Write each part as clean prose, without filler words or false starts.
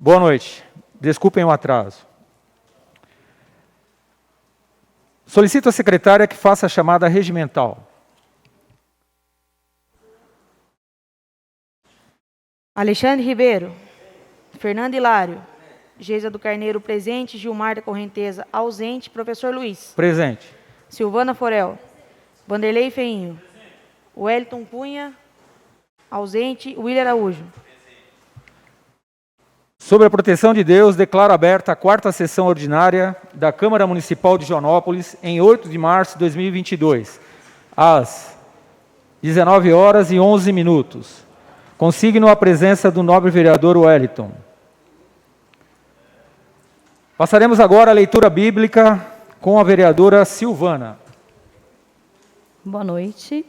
Boa noite. Desculpem o atraso. Solicito à secretária que faça a chamada regimental. Alexandre Ribeiro. Fernando Hilário. Geisa do Carneiro, presente. Gilmar da Correnteza, ausente. Professor Luiz. Presente. Silvana Forel. Vanderlei Feinho. Wellington Cunha, ausente. William Araújo. Sob a proteção de Deus, declaro aberta a 4ª sessão ordinária da Câmara Municipal de Joanópolis, em 8 de março de 2022, às 19h11. Consigno a presença do nobre vereador Wellington. Passaremos agora à leitura bíblica com a vereadora Silvana. Boa noite.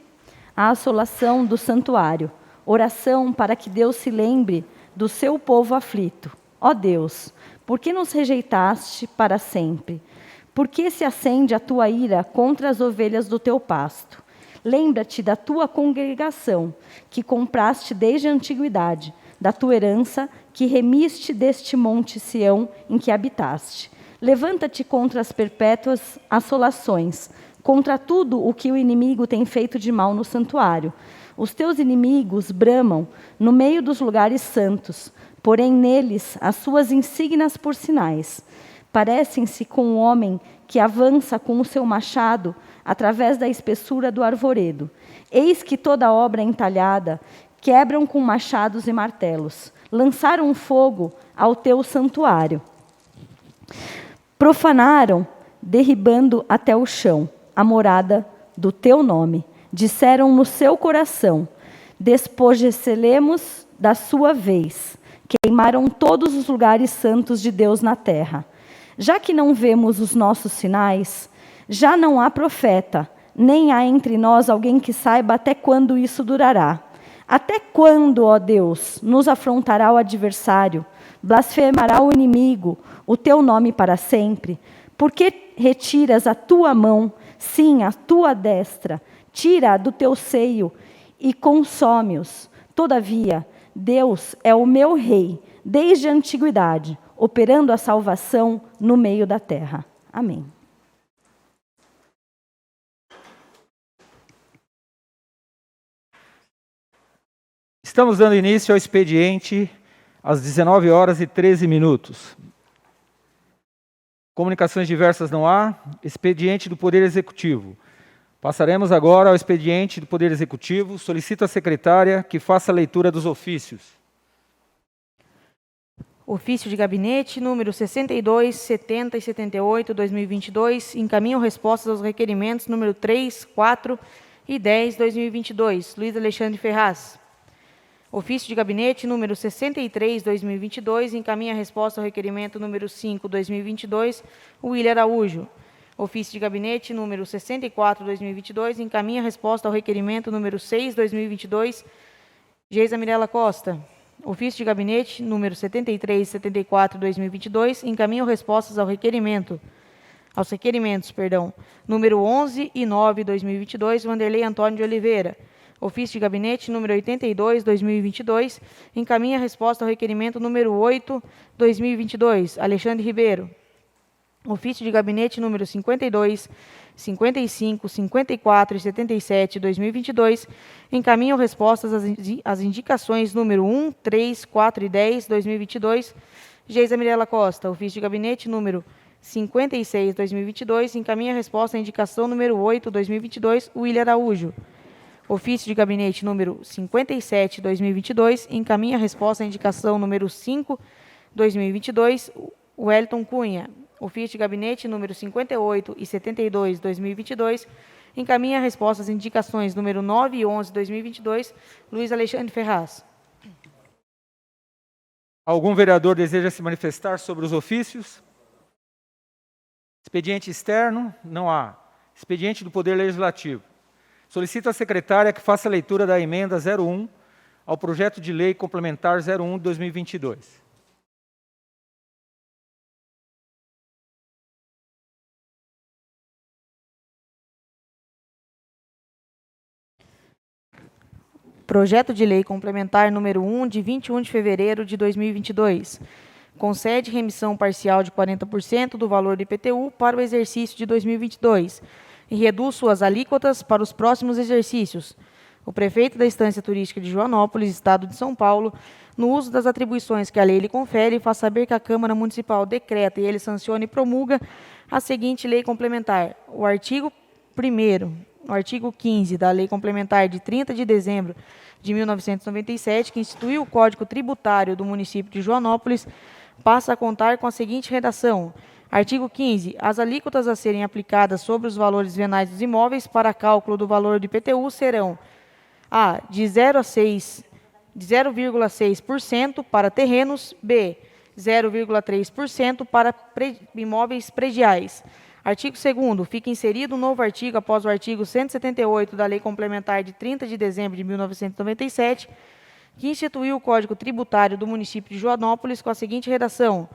A assolação do santuário. Oração para que Deus se lembre do seu povo aflito. Ó Deus, por que nos rejeitaste para sempre? Por que se acende a tua ira contra as ovelhas do teu pasto? Lembra-te da tua congregação, que compraste desde a antiguidade, da tua herança, que remiste deste monte Sião em que habitaste. Levanta-te contra as perpétuas assolações, contra tudo o que o inimigo tem feito de mal no santuário. Os teus inimigos bramam no meio dos lugares santos, porém neles as suas insígnias por sinais. Parecem-se com um homem que avança com o seu machado através da espessura do arvoredo. Eis que toda obra entalhada quebram com machados e martelos. Lançaram fogo ao teu santuário. Profanaram, derribando até o chão a morada do teu nome. Disseram no seu coração: despojecelemos da sua vez. Queimaram todos os lugares santos de Deus na terra. Já que não vemos os nossos sinais, já não há profeta, nem há entre nós alguém que saiba até quando isso durará. Até quando, ó Deus, nos afrontará o adversário? Blasfemará o inimigo o teu nome para sempre? Por que retiras a tua mão, sim, a tua destra, tira do teu seio e consome-os? Todavia, Deus é o meu rei, desde a antiguidade, operando a salvação no meio da terra. Amém. Estamos dando início ao expediente às 19h13. Comunicações diversas não há. Expediente do Poder Executivo. Passaremos agora ao expediente do Poder Executivo. Solicito à secretária que faça a leitura dos ofícios. Ofício de gabinete, número 62, 70 e 78, 2022, encaminham respostas aos requerimentos número 3, 4 e 10, 2022. Luiz Alexandre Ferraz. Ofício de gabinete, número 63, 2022, encaminha resposta ao requerimento número 5, 2022, William Araújo. Ofício de gabinete, número 64, 2022, encaminha resposta ao requerimento número 6, 2022, Geisa Mirella Costa. Ofício de gabinete, número 73 e 74, 2022, encaminham respostas aos requerimentos, número 11 e 9, 2022, Vanderlei Antônio de Oliveira. Ofício de gabinete, número 82, 2022, encaminha resposta ao requerimento número 8, 2022, Alexandre Ribeiro. Ofício de gabinete, número 52, 55, 54 e 77, 2022, encaminham respostas às indicações número 1, 3, 4 e 10, 2022, Geisa Mirella Costa. Ofício de gabinete, número 56, 2022, encaminha resposta à indicação número 8, 2022, William Araújo. Ofício de gabinete, número 57, 2022, encaminha resposta à indicação número 5, 2022, Wellington Cunha. Ofício de gabinete, número 58 e 72, 2022, encaminha resposta às indicações número 9 e 11, 2022, Luiz Alexandre Ferraz. Algum vereador deseja se manifestar sobre os ofícios? Expediente externo? Não há. Expediente do Poder Legislativo. Solicito à secretária que faça a leitura da emenda 01 ao projeto de lei complementar 01 de 2022. Projeto de lei complementar número 1, de 21 de fevereiro de 2022. concede remissão parcial de 40% do valor do IPTU para o exercício de 2022 e reduz suas alíquotas para os próximos exercícios. O prefeito da Estância Turística de Joanópolis, Estado de São Paulo, no uso das atribuições que a lei lhe confere, faz saber que a Câmara Municipal decreta e ele sanciona e promulga a seguinte lei complementar. O artigo 1º, o artigo 15 da Lei Complementar de 30 de dezembro de 1997, que instituiu o Código Tributário do município de Joanópolis, passa a contar com a seguinte redação. Artigo 15. As alíquotas a serem aplicadas sobre os valores venais dos imóveis para cálculo do valor do IPTU serão a. de 0,6% para terrenos, b. 0,3% para imóveis prediais. Artigo 2º. Fica inserido um novo artigo após o artigo 178 da Lei Complementar de 30 de dezembro de 1997, que instituiu o Código Tributário do município de Joanópolis com a seguinte redação.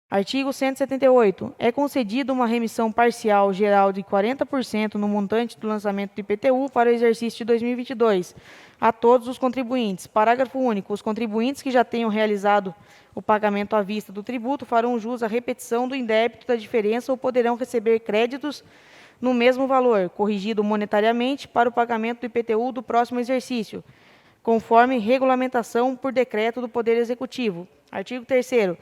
Artigo 178. É concedida uma remissão parcial geral de 40% no montante do lançamento do IPTU para o exercício de 2022 a todos os contribuintes. Parágrafo único. Os contribuintes que já tenham realizado o pagamento à vista do tributo farão jus à repetição do indébito da diferença ou poderão receber créditos no mesmo valor, corrigido monetariamente para o pagamento do IPTU do próximo exercício, conforme regulamentação por decreto do Poder Executivo. Artigo 3º.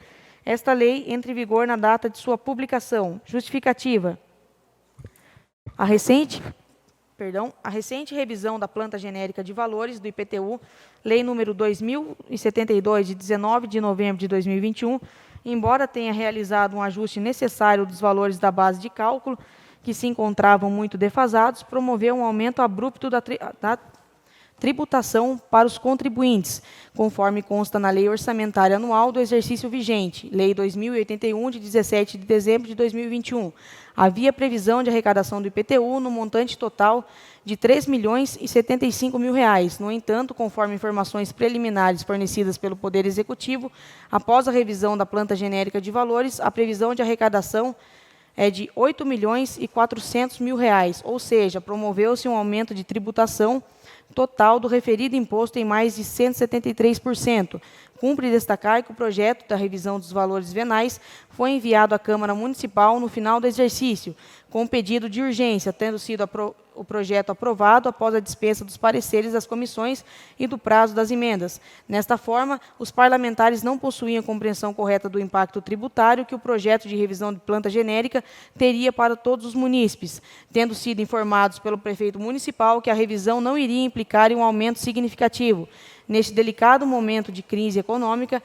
Esta lei entra em vigor na data de sua publicação. Justificativa. A recente revisão da planta genérica de valores do IPTU, Lei número 2072, de 19 de novembro de 2021, embora tenha realizado um ajuste necessário dos valores da base de cálculo, que se encontravam muito defasados, promoveu um aumento abrupto da tributação para os contribuintes, conforme consta na Lei Orçamentária Anual do exercício vigente, Lei 2081, de 17 de dezembro de 2021. Havia previsão de arrecadação do IPTU no montante total de R$ 3.075.000. No entanto, conforme informações preliminares fornecidas pelo Poder Executivo, após a revisão da planta genérica de valores, a previsão de arrecadação é de R$ 8.400.000, ou seja, promoveu-se um aumento de tributação total do referido imposto em mais de 173%. Cumpre destacar que o projeto da revisão dos valores venais foi enviado à Câmara Municipal no final do exercício, com pedido de urgência, tendo sido o projeto aprovado após a dispensa dos pareceres das comissões e do prazo das emendas. Nesta forma, os parlamentares não possuíam compreensão correta do impacto tributário que o projeto de revisão de planta genérica teria para todos os munícipes, tendo sido informados pelo prefeito municipal que a revisão não iria implicar em um aumento significativo. Neste delicado momento de crise econômica,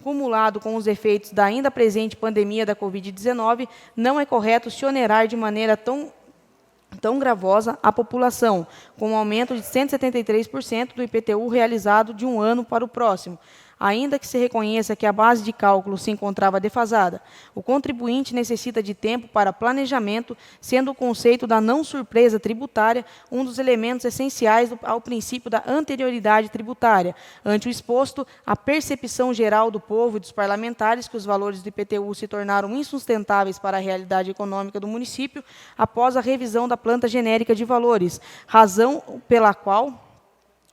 cumulado com os efeitos da ainda presente pandemia da Covid-19, não é correto se onerar de maneira tão gravosa a população, com um aumento de 173% do IPTU realizado de um ano para o próximo. Ainda que se reconheça que a base de cálculo se encontrava defasada, o contribuinte necessita de tempo para planejamento, sendo o conceito da não surpresa tributária um dos elementos essenciais ao princípio da anterioridade tributária. Ante o exposto, a percepção geral do povo e dos parlamentares que os valores do IPTU se tornaram insustentáveis para a realidade econômica do município após a revisão da planta genérica de valores, razão pela qual,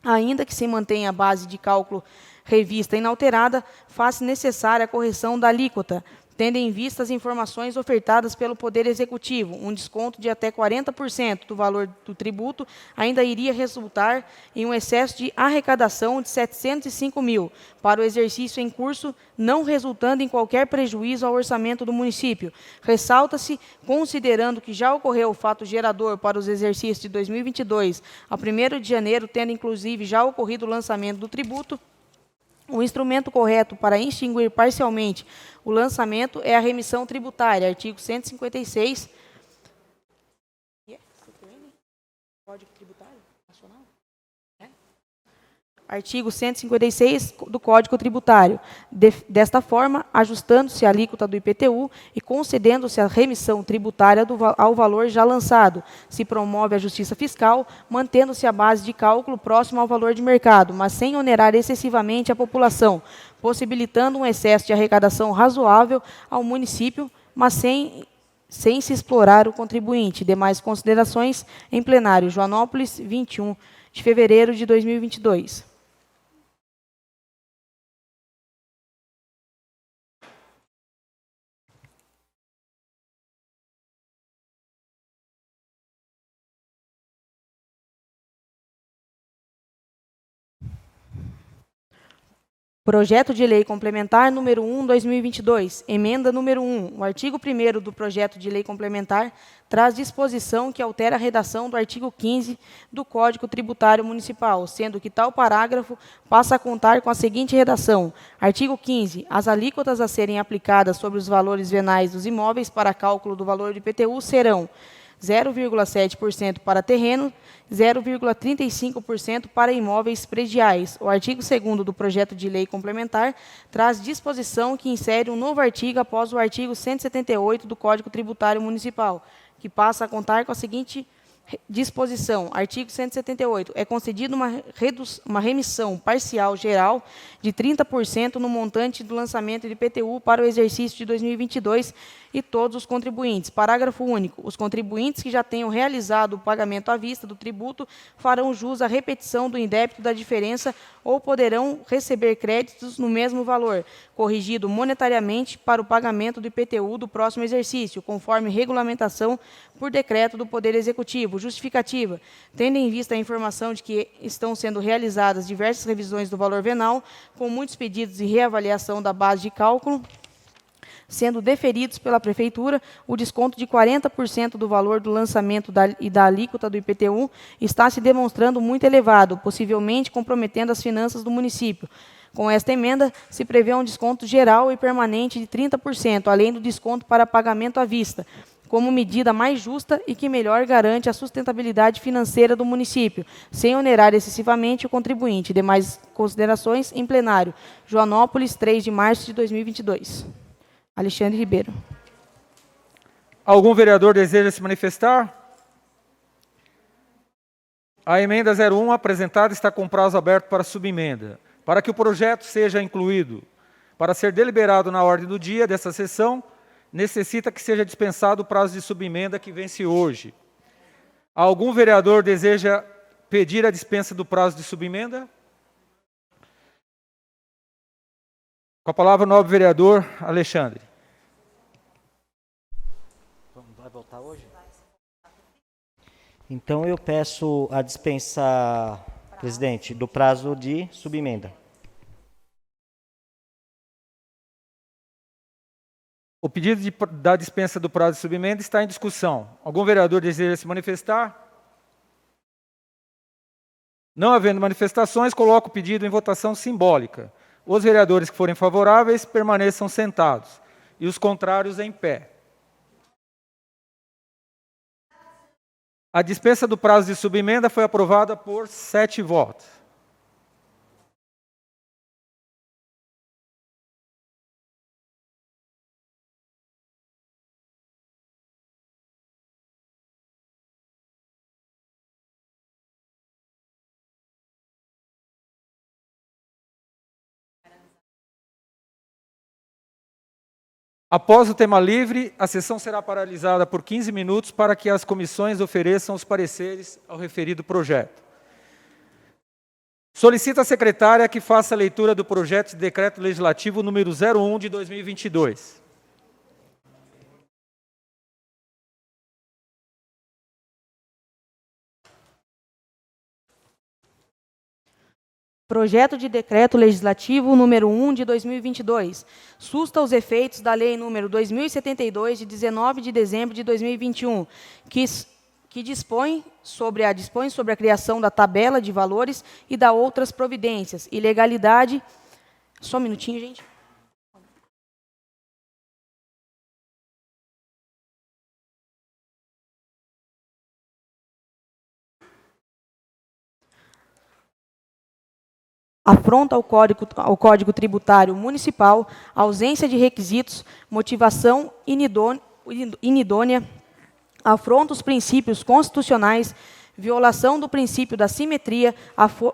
ainda que se mantenha a base de cálculo revista inalterada, faz necessária a correção da alíquota, tendo em vista as informações ofertadas pelo Poder Executivo. Um desconto de até 40% do valor do tributo ainda iria resultar em um excesso de arrecadação de R$ 705.000 para o exercício em curso, não resultando em qualquer prejuízo ao orçamento do município. Ressalta-se, considerando que já ocorreu o fato gerador para os exercícios de 2022 a 1º de janeiro, tendo inclusive já ocorrido o lançamento do tributo, o instrumento correto para extinguir parcialmente o lançamento é a remissão tributária, artigo 156. Código Tributário Nacional? Artigo 156 do Código Tributário. Desta forma, ajustando-se a alíquota do IPTU e concedendo-se a remissão tributária ao valor já lançado, se promove a justiça fiscal, mantendo-se a base de cálculo próxima ao valor de mercado, mas sem onerar excessivamente a população, possibilitando um excesso de arrecadação razoável ao município, mas sem se explorar o contribuinte. Demais considerações em plenário. Joanópolis, 21 de fevereiro de 2022. Projeto de Lei Complementar número 1/2022, emenda número 1. O artigo 1º do projeto de lei complementar traz disposição que altera a redação do artigo 15 do Código Tributário Municipal, sendo que tal parágrafo passa a contar com a seguinte redação: artigo 15. As alíquotas a serem aplicadas sobre os valores venais dos imóveis para cálculo do valor do IPTU serão 0,7% para terreno, 0,35% para imóveis prediais. O artigo 2º do projeto de lei complementar traz disposição que insere um novo artigo após o artigo 178 do Código Tributário Municipal, que passa a contar com a seguinte disposição. Artigo 178. É concedida uma remissão parcial geral de 30% no montante do lançamento de IPTU para o exercício de 2022 e todos os contribuintes. Parágrafo único. Os contribuintes que já tenham realizado o pagamento à vista do tributo farão jus à repetição do indébito da diferença ou poderão receber créditos no mesmo valor, corrigido monetariamente para o pagamento do IPTU do próximo exercício, conforme regulamentação por decreto do Poder Executivo. Justificativa. Tendo em vista a informação de que estão sendo realizadas diversas revisões do valor venal, com muitos pedidos de reavaliação da base de cálculo, sendo deferidos pela Prefeitura, o desconto de 40% do valor do lançamento e da alíquota do IPTU está se demonstrando muito elevado, possivelmente comprometendo as finanças do município. Com esta emenda, se prevê um desconto geral e permanente de 30%, além do desconto para pagamento à vista, como medida mais justa e que melhor garante a sustentabilidade financeira do município, sem onerar excessivamente o contribuinte. Demais considerações em plenário. Joanópolis, 3 de março de 2022. Alexandre Ribeiro. Algum vereador deseja se manifestar? A emenda 01 apresentada está com prazo aberto para subemenda. Para que o projeto seja incluído para ser deliberado na ordem do dia dessa sessão, necessita que seja dispensado o prazo de subemenda que vence hoje. Algum vereador deseja pedir a dispensa do prazo de subemenda? Com a palavra, o nobre vereador Alexandre. Vai votar hoje? Então, eu peço a dispensa, presidente, do prazo de subemenda. O pedido da dispensa do prazo de subemenda está em discussão. Algum vereador deseja se manifestar? Não havendo manifestações, coloco o pedido em votação simbólica. Os vereadores que forem favoráveis permaneçam sentados e os contrários em pé. A dispensa do prazo de subemenda foi aprovada por 7 votos. Após o tema livre, a sessão será paralisada por 15 minutos para que as comissões ofereçam os pareceres ao referido projeto. Solicito à secretária que faça a leitura do projeto de decreto legislativo número 01 de 2022. Projeto de Decreto Legislativo número 1 de 2022, susta os efeitos da Lei número 2072, de 19 de dezembro de 2021, que dispõe sobre a criação da tabela de valores e da outras providências, e legalidade... Só um minutinho, gente. Afronta ao Código Tributário Municipal, ausência de requisitos, motivação inidônea, afronta os princípios constitucionais, violação do princípio da simetria,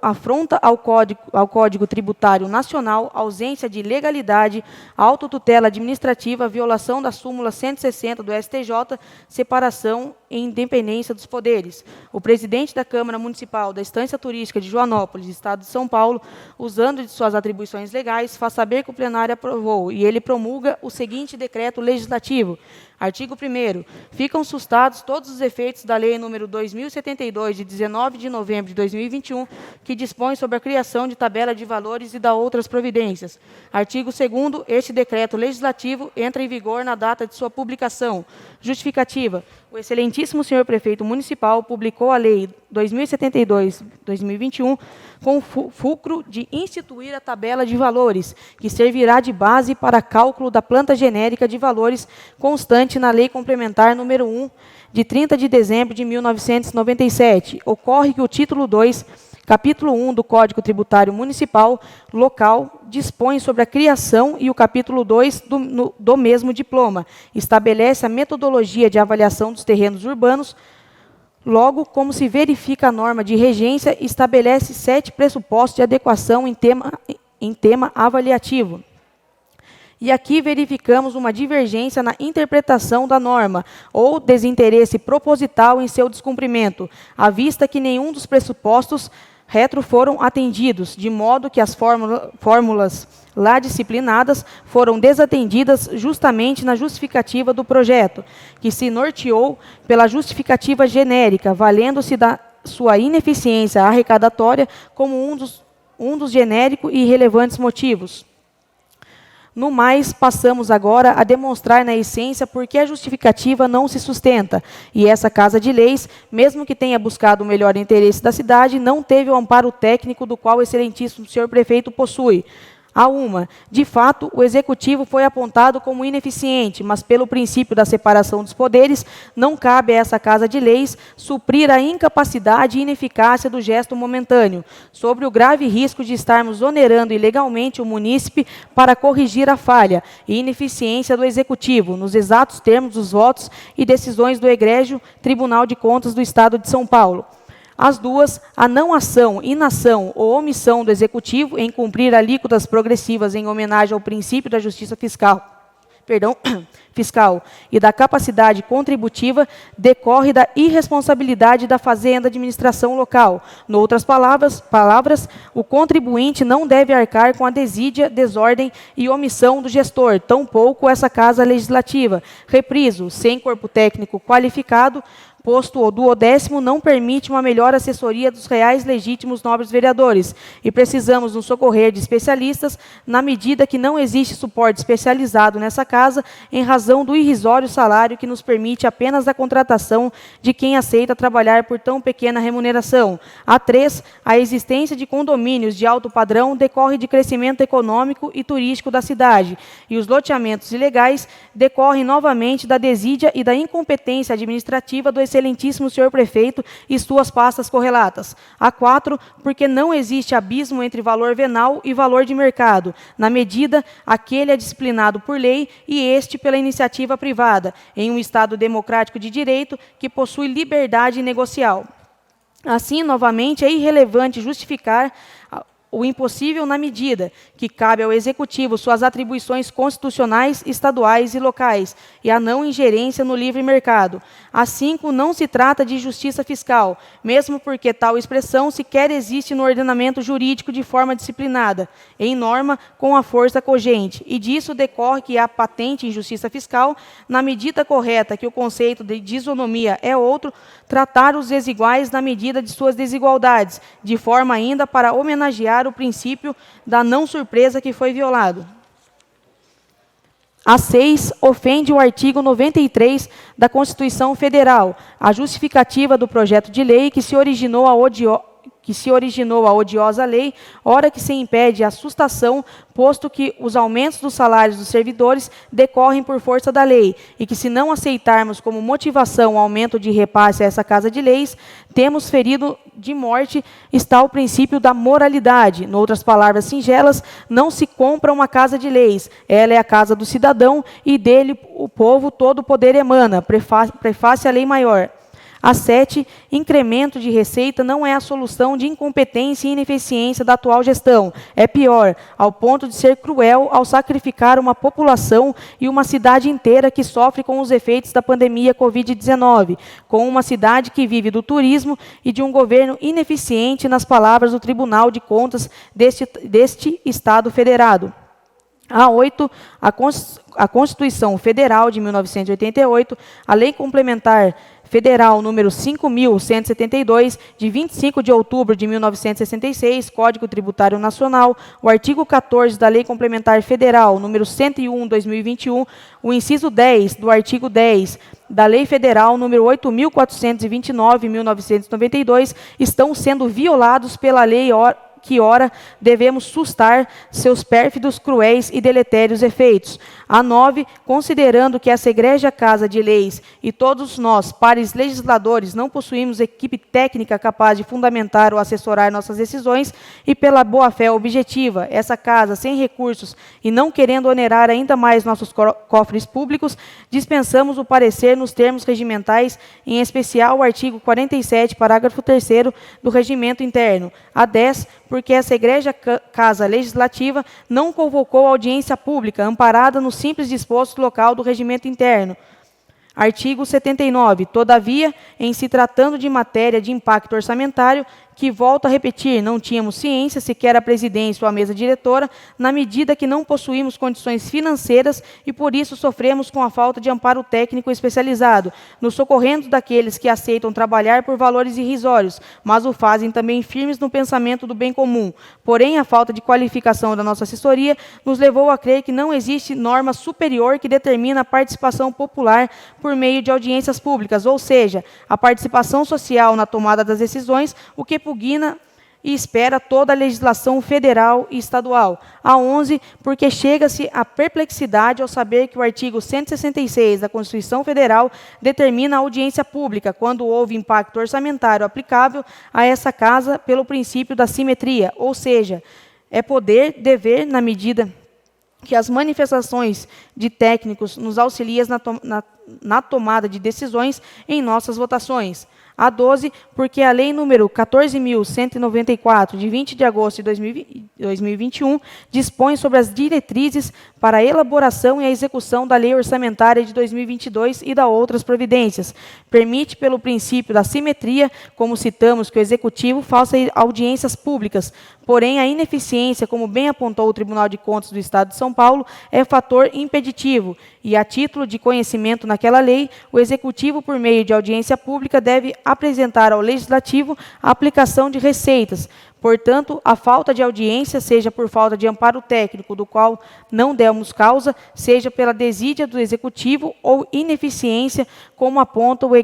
afronta ao Código Tributário Nacional, ausência de legalidade, autotutela administrativa, violação da súmula 160 do STJ, separação e independência dos poderes. O presidente da Câmara Municipal da Estância Turística de Joanópolis, Estado de São Paulo, usando de suas atribuições legais, faz saber que o plenário aprovou e ele promulga o seguinte decreto legislativo. Artigo 1º. Ficam sustados todos os efeitos da Lei nº 2072, de 19 de novembro de 2021, que dispõe sobre a criação de tabela de valores e da outras providências. Artigo 2º. Este decreto legislativo entra em vigor na data de sua publicação. Justificativa. O excelentíssimo senhor prefeito municipal publicou a Lei 2072/2021 com o fulcro de instituir a tabela de valores, que servirá de base para cálculo da planta genérica de valores constante na Lei Complementar número 1, de 30 de dezembro de 1997. Ocorre que o título 2, capítulo 1 do Código Tributário Municipal Local dispõe sobre a criação e o capítulo 2 do mesmo diploma estabelece a metodologia de avaliação dos terrenos urbanos. Logo, como se verifica a norma de regência, estabelece 7 pressupostos de adequação em tema avaliativo. E aqui verificamos uma divergência na interpretação da norma, ou desinteresse proposital em seu descumprimento, à vista que nenhum dos pressupostos retro foram atendidos, de modo que as fórmulas lá disciplinadas foram desatendidas justamente na justificativa do projeto, que se norteou pela justificativa genérica, valendo-se da sua ineficiência arrecadatória como um dos genéricos e relevantes motivos. No mais, passamos agora a demonstrar na essência por que a justificativa não se sustenta, e essa Casa de Leis, mesmo que tenha buscado o melhor interesse da cidade, não teve o amparo técnico do qual o excelentíssimo senhor prefeito possui. De fato, o Executivo foi apontado como ineficiente, mas pelo princípio da separação dos poderes, não cabe a essa Casa de Leis suprir a incapacidade e ineficácia do gesto momentâneo, sobre o grave risco de estarmos onerando ilegalmente o munícipe para corrigir a falha e ineficiência do Executivo, nos exatos termos dos votos e decisões do egrégio Tribunal de Contas do Estado de São Paulo. As duas, a não ação, inação ou omissão do Executivo em cumprir alíquotas progressivas em homenagem ao princípio da justiça fiscal e da capacidade contributiva, decorre da irresponsabilidade da Fazenda Administração Local. Em outras palavras, o contribuinte não deve arcar com a desídia, desordem e omissão do gestor, tampouco essa Casa Legislativa. Repriso, sem corpo técnico qualificado, posto o duodécimo não permite uma melhor assessoria dos reais legítimos nobres vereadores, e precisamos nos socorrer de especialistas, na medida que não existe suporte especializado nessa casa, em razão do irrisório salário que nos permite apenas a contratação de quem aceita trabalhar por tão pequena remuneração. A existência de condomínios de alto padrão decorre de crescimento econômico e turístico da cidade, e os loteamentos ilegais decorrem novamente da desídia e da incompetência administrativa do excelentíssimo senhor prefeito e suas pastas correlatas. Porque não existe abismo entre valor venal e valor de mercado, na medida aquele é disciplinado por lei e este pela iniciativa privada, em um Estado democrático de direito que possui liberdade negocial. Assim, novamente, é irrelevante justificar o impossível na medida que cabe ao Executivo suas atribuições constitucionais, estaduais e locais, e a não ingerência no livre mercado. Assim, não se trata de justiça fiscal, mesmo porque tal expressão sequer existe no ordenamento jurídico de forma disciplinada, em norma com a força cogente, e disso decorre que há patente injustiça fiscal, na medida correta que o conceito de disonomia é outro, tratar os desiguais na medida de suas desigualdades, de forma ainda para homenagear o princípio da não surpresa que foi violado. Ofende o artigo 93 da Constituição Federal, a justificativa do projeto de lei que se originou a odiosa lei, ora que se impede a sustação, posto que os aumentos dos salários dos servidores decorrem por força da lei, e que se não aceitarmos como motivação o aumento de repasse a essa Casa de Leis, temos ferido de morte está o princípio da moralidade. Em outras palavras singelas, não se compra uma Casa de Leis, ela é a casa do cidadão e dele o povo todo o poder emana, prefácio a lei maior. A 7, incremento de receita não é a solução de incompetência e ineficiência da atual gestão. É pior, ao ponto de ser cruel ao sacrificar uma população e uma cidade inteira que sofre com os efeitos da pandemia Covid-19, com uma cidade que vive do turismo e de um governo ineficiente, nas palavras do Tribunal de Contas deste Estado federado. A 8, a Constituição Federal de 1988, a Lei Complementar Federal número 5.172, de 25 de outubro de 1966, Código Tributário Nacional, o artigo 14 da Lei Complementar Federal número 101/2021, o inciso 10 do artigo 10 da Lei Federal número 8.429/1992, estão sendo violados pela lei que ora devemos sustar seus pérfidos, cruéis e deletérios efeitos. A 9, considerando que essa egrégia Casa de Leis e todos nós, pares legisladores, não possuímos equipe técnica capaz de fundamentar ou assessorar nossas decisões, e pela boa-fé objetiva, essa Casa, sem recursos e não querendo onerar ainda mais nossos cofres públicos, dispensamos o parecer nos termos regimentais, em especial o artigo 47, parágrafo 3º do Regimento Interno. A 10, porque essa egrégia Casa Legislativa não convocou audiência pública, amparada no simples disposto local do Regimento Interno. Artigo 79. Todavia, em se tratando de matéria de impacto orçamentário, que, volto a repetir, não tínhamos ciência, sequer a presidência ou a mesa diretora, na medida que não possuímos condições financeiras e, por isso, sofremos com a falta de amparo técnico especializado, nos socorrendo daqueles que aceitam trabalhar por valores irrisórios, mas o fazem também firmes no pensamento do bem comum. Porém, a falta de qualificação da nossa assessoria nos levou a crer que não existe norma superior que determina a participação popular por meio de audiências públicas, ou seja, a participação social na tomada das decisões, o que pugna e espera toda a legislação federal e estadual. A 11, porque chega-se à perplexidade ao saber que o artigo 166 da Constituição Federal determina a audiência pública quando houve impacto orçamentário aplicável a essa Casa pelo princípio da simetria, ou seja, é poder, dever, na medida que as manifestações de técnicos nos auxiliam na tomada de decisões em nossas votações. A 12, porque a Lei número 14.194, de 20 de agosto de 2021, dispõe sobre as diretrizes para a elaboração e a execução da Lei Orçamentária de 2022 e da outras providências. Permite, pelo princípio da simetria, como citamos, que o Executivo faça audiências públicas. Porém, a ineficiência, como bem apontou o Tribunal de Contas do Estado de São Paulo, é fator impeditivo. E, a título de conhecimento naquela lei, o Executivo, por meio de audiência pública, deve apresentar ao Legislativo a aplicação de receitas. Portanto, a falta de audiência, seja por falta de amparo técnico, do qual não demos causa, seja pela desídia do Executivo ou ineficiência, como aponta o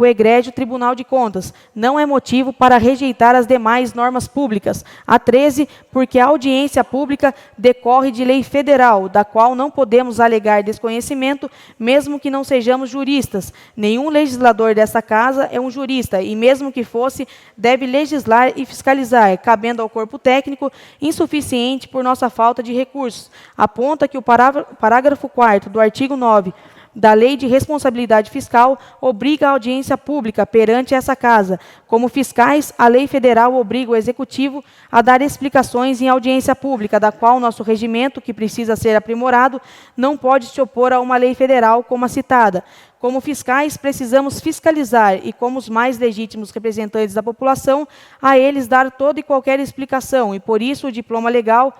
egrégio Tribunal de Contas, não é motivo para rejeitar as demais normas públicas. A 13, porque a audiência pública decorre de lei federal, da qual não podemos alegar desconhecimento, mesmo que não sejamos juristas. Nenhum legislador dessa Casa é um jurista, e mesmo que fosse, deve legislar e fiscalizar, cabendo ao corpo técnico, insuficiente por nossa falta de recursos. Aponta que o parágrafo 4º do artigo 9 da Lei de Responsabilidade Fiscal obriga a audiência pública perante essa Casa. Como fiscais, a lei federal obriga o Executivo a dar explicações em audiência pública, da qual nosso regimento, que precisa ser aprimorado, não pode se opor a uma lei federal como a citada. Como fiscais, precisamos fiscalizar e, como os mais legítimos representantes da população, a eles dar toda e qualquer explicação, e por isso o diploma legal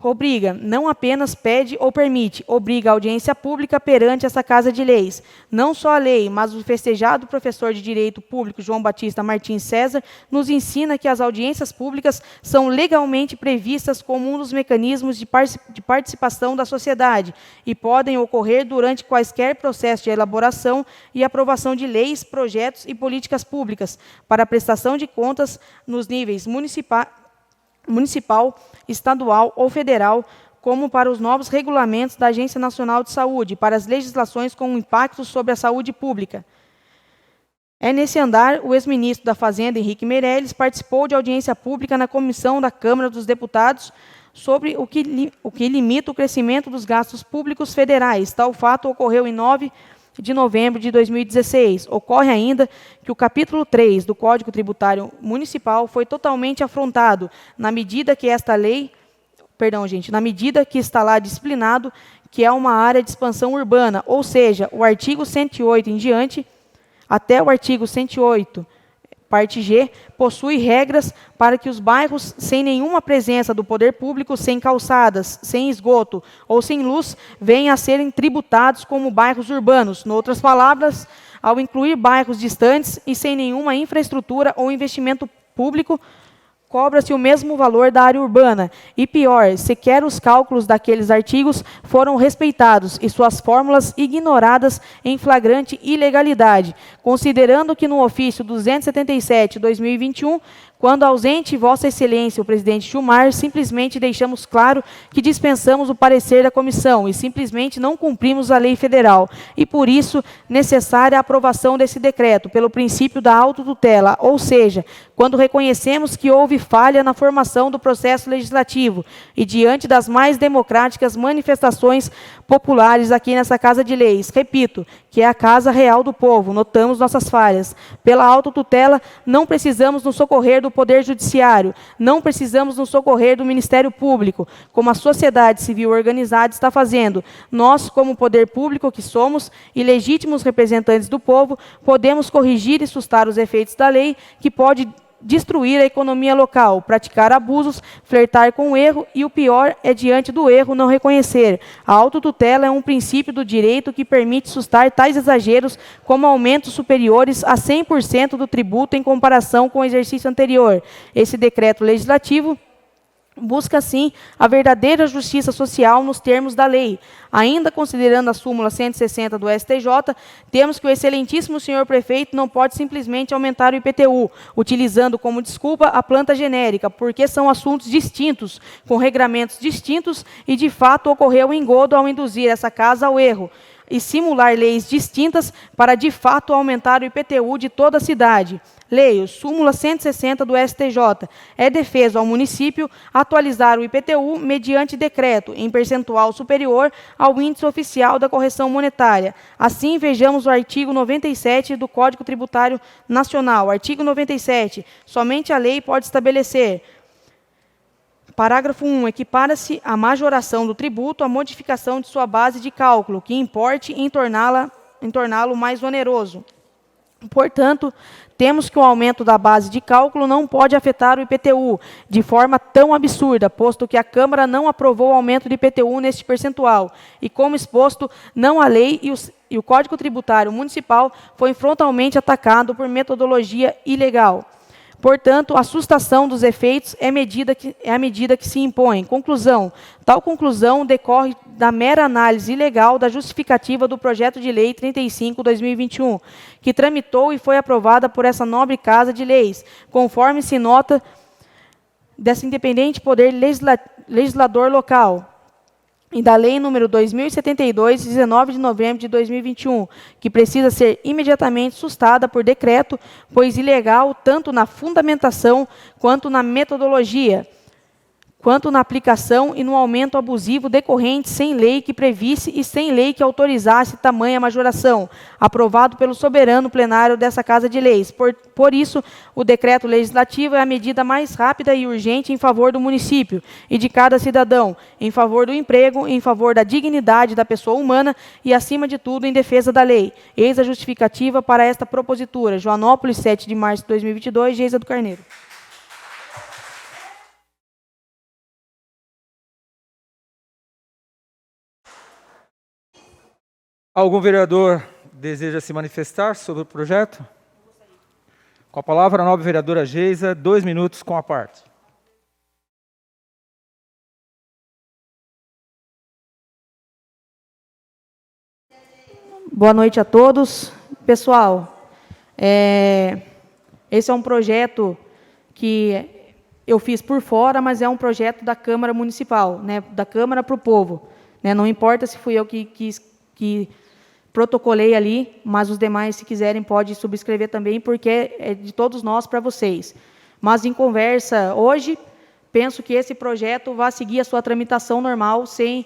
obriga, não apenas pede ou permite, obriga a audiência pública perante essa Casa de Leis. Não só a lei, mas o festejado professor de Direito Público João Batista Martins César nos ensina que as audiências públicas são legalmente previstas como um dos mecanismos de participação da sociedade e podem ocorrer durante quaisquer processos de elaboração e aprovação de leis, projetos e políticas públicas para a prestação de contas nos níveis municipal, estadual ou federal, como para os novos regulamentos da Agência Nacional de Saúde, para as legislações com impacto sobre a saúde pública. É nesse andar, o ex-ministro da Fazenda, Henrique Meirelles, participou de audiência pública na Comissão da Câmara dos Deputados sobre o que limita o crescimento dos gastos públicos federais. Tal fato ocorreu em 9 de novembro de 2016. Ocorre ainda que o capítulo 3 do Código Tributário Municipal foi totalmente afrontado na medida que esta lei, na medida que está lá disciplinado que é uma área de expansão urbana, ou seja, o artigo 108 em diante, até o artigo 108, parte G, possui regras para que os bairros sem nenhuma presença do poder público, sem calçadas, sem esgoto ou sem luz, venham a serem tributados como bairros urbanos. Em outras palavras, ao incluir bairros distantes e sem nenhuma infraestrutura ou investimento público, cobra-se o mesmo valor da área urbana. E pior, sequer os cálculos daqueles artigos foram respeitados e suas fórmulas ignoradas em flagrante ilegalidade, considerando que no ofício 277/2021, quando ausente Vossa Excelência, o presidente Gilmar, simplesmente deixamos claro que dispensamos o parecer da comissão e simplesmente não cumprimos a lei federal. E, por isso, necessária a aprovação desse decreto, pelo princípio da autotutela, ou seja, quando reconhecemos que houve falha na formação do processo legislativo e diante das mais democráticas manifestações populares aqui nessa Casa de Leis, repito, que é a Casa Real do Povo, notamos nossas falhas. Pela autotutela, não precisamos nos socorrer do Poder Judiciário, não precisamos nos socorrer do Ministério Público, como a sociedade civil organizada está fazendo. Nós, como poder público que somos e legítimos representantes do povo, podemos corrigir e sustar os efeitos da lei que pode destruir a economia local, praticar abusos, flertar com o erro e o pior é, diante do erro, não reconhecer. A autotutela é um princípio do direito que permite sustar tais exageros como aumentos superiores a 100% do tributo em comparação com o exercício anterior. Esse decreto legislativo busca, sim, a verdadeira justiça social nos termos da lei. Ainda considerando a súmula 160 do STJ, temos que o excelentíssimo senhor prefeito não pode simplesmente aumentar o IPTU, utilizando como desculpa a planta genérica, porque são assuntos distintos, com regramentos distintos, e de fato ocorreu engodo ao induzir essa casa ao erro e simular leis distintas para, de fato, aumentar o IPTU de toda a cidade. Leio, súmula 160 do STJ. É defeso ao município atualizar o IPTU mediante decreto, em percentual superior ao índice oficial da correção monetária. Assim, vejamos o artigo 97 do Código Tributário Nacional. Artigo 97. Somente a lei pode estabelecer. Parágrafo 1. Equipara-se a majoração do tributo à modificação de sua base de cálculo, que importe em torná-lo mais oneroso. Portanto, temos que o aumento da base de cálculo não pode afetar o IPTU de forma tão absurda, posto que a Câmara não aprovou o aumento de IPTU neste percentual. E, como exposto, não a lei e o Código Tributário Municipal foi frontalmente atacado por metodologia ilegal. Portanto, a sustação dos efeitos é a medida que se impõe. Conclusão. Tal conclusão decorre da mera análise ilegal da justificativa do projeto de lei 35/2021, que tramitou e foi aprovada por essa nobre Casa de Leis, conforme se nota desse independente poder legislador local, e da Lei nº 2072, 19 de novembro de 2021, que precisa ser imediatamente sustada por decreto, pois ilegal tanto na fundamentação quanto na metodologia, quanto na aplicação e no aumento abusivo decorrente sem lei que previsse e sem lei que autorizasse tamanha majoração, aprovado pelo soberano plenário dessa Casa de Leis. Por isso, o decreto legislativo é a medida mais rápida e urgente em favor do município e de cada cidadão, em favor do emprego, em favor da dignidade da pessoa humana e, acima de tudo, em defesa da lei. Eis a justificativa para esta propositura. Joanópolis, 7 de março de 2022, Geisa do Carneiro. Algum vereador deseja se manifestar sobre o projeto? Com a palavra, a nobre vereadora Geisa, 2 minutos com a parte. Boa noite a todos. Pessoal, esse é um projeto que eu fiz por fora, mas é um projeto da Câmara Municipal, né, da Câmara para o povo. Né, não importa se fui eu que protocolei ali, mas os demais, se quiserem, podem subscrever também, porque é de todos nós para vocês. Mas, em conversa hoje, penso que esse projeto vai seguir a sua tramitação normal, sem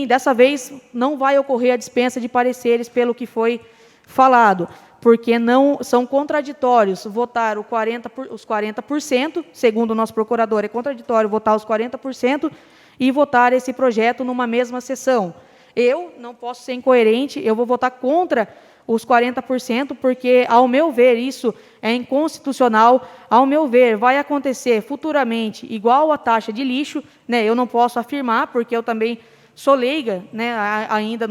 dessa vez não vai ocorrer a dispensa de pareceres pelo que foi falado, porque não são contraditórios votar os 40%, segundo o nosso procurador, é contraditório votar os 40% e votar esse projeto numa mesma sessão. Eu não posso ser incoerente, eu vou votar contra os 40%, porque, ao meu ver, isso é inconstitucional. Ao meu ver, vai acontecer futuramente igual a taxa de lixo, né? Eu não posso afirmar, porque eu também sou leiga, né, ainda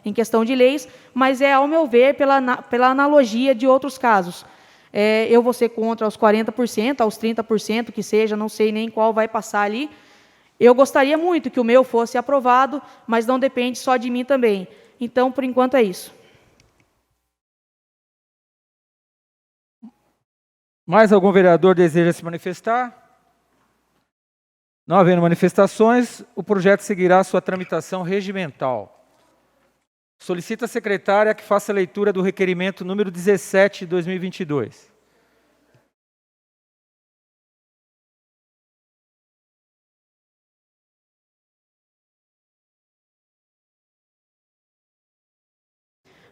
em questão de leis, mas ao meu ver, pela analogia de outros casos. Eu vou ser contra os 40%, aos 30%, que seja, não sei nem qual vai passar ali. Eu gostaria muito que o meu fosse aprovado, mas não depende só de mim também. Então, por enquanto, é isso. Mais algum vereador deseja se manifestar? Não havendo manifestações, o projeto seguirá sua tramitação regimental. Solicita a secretária que faça a leitura do requerimento número 17 de 2022.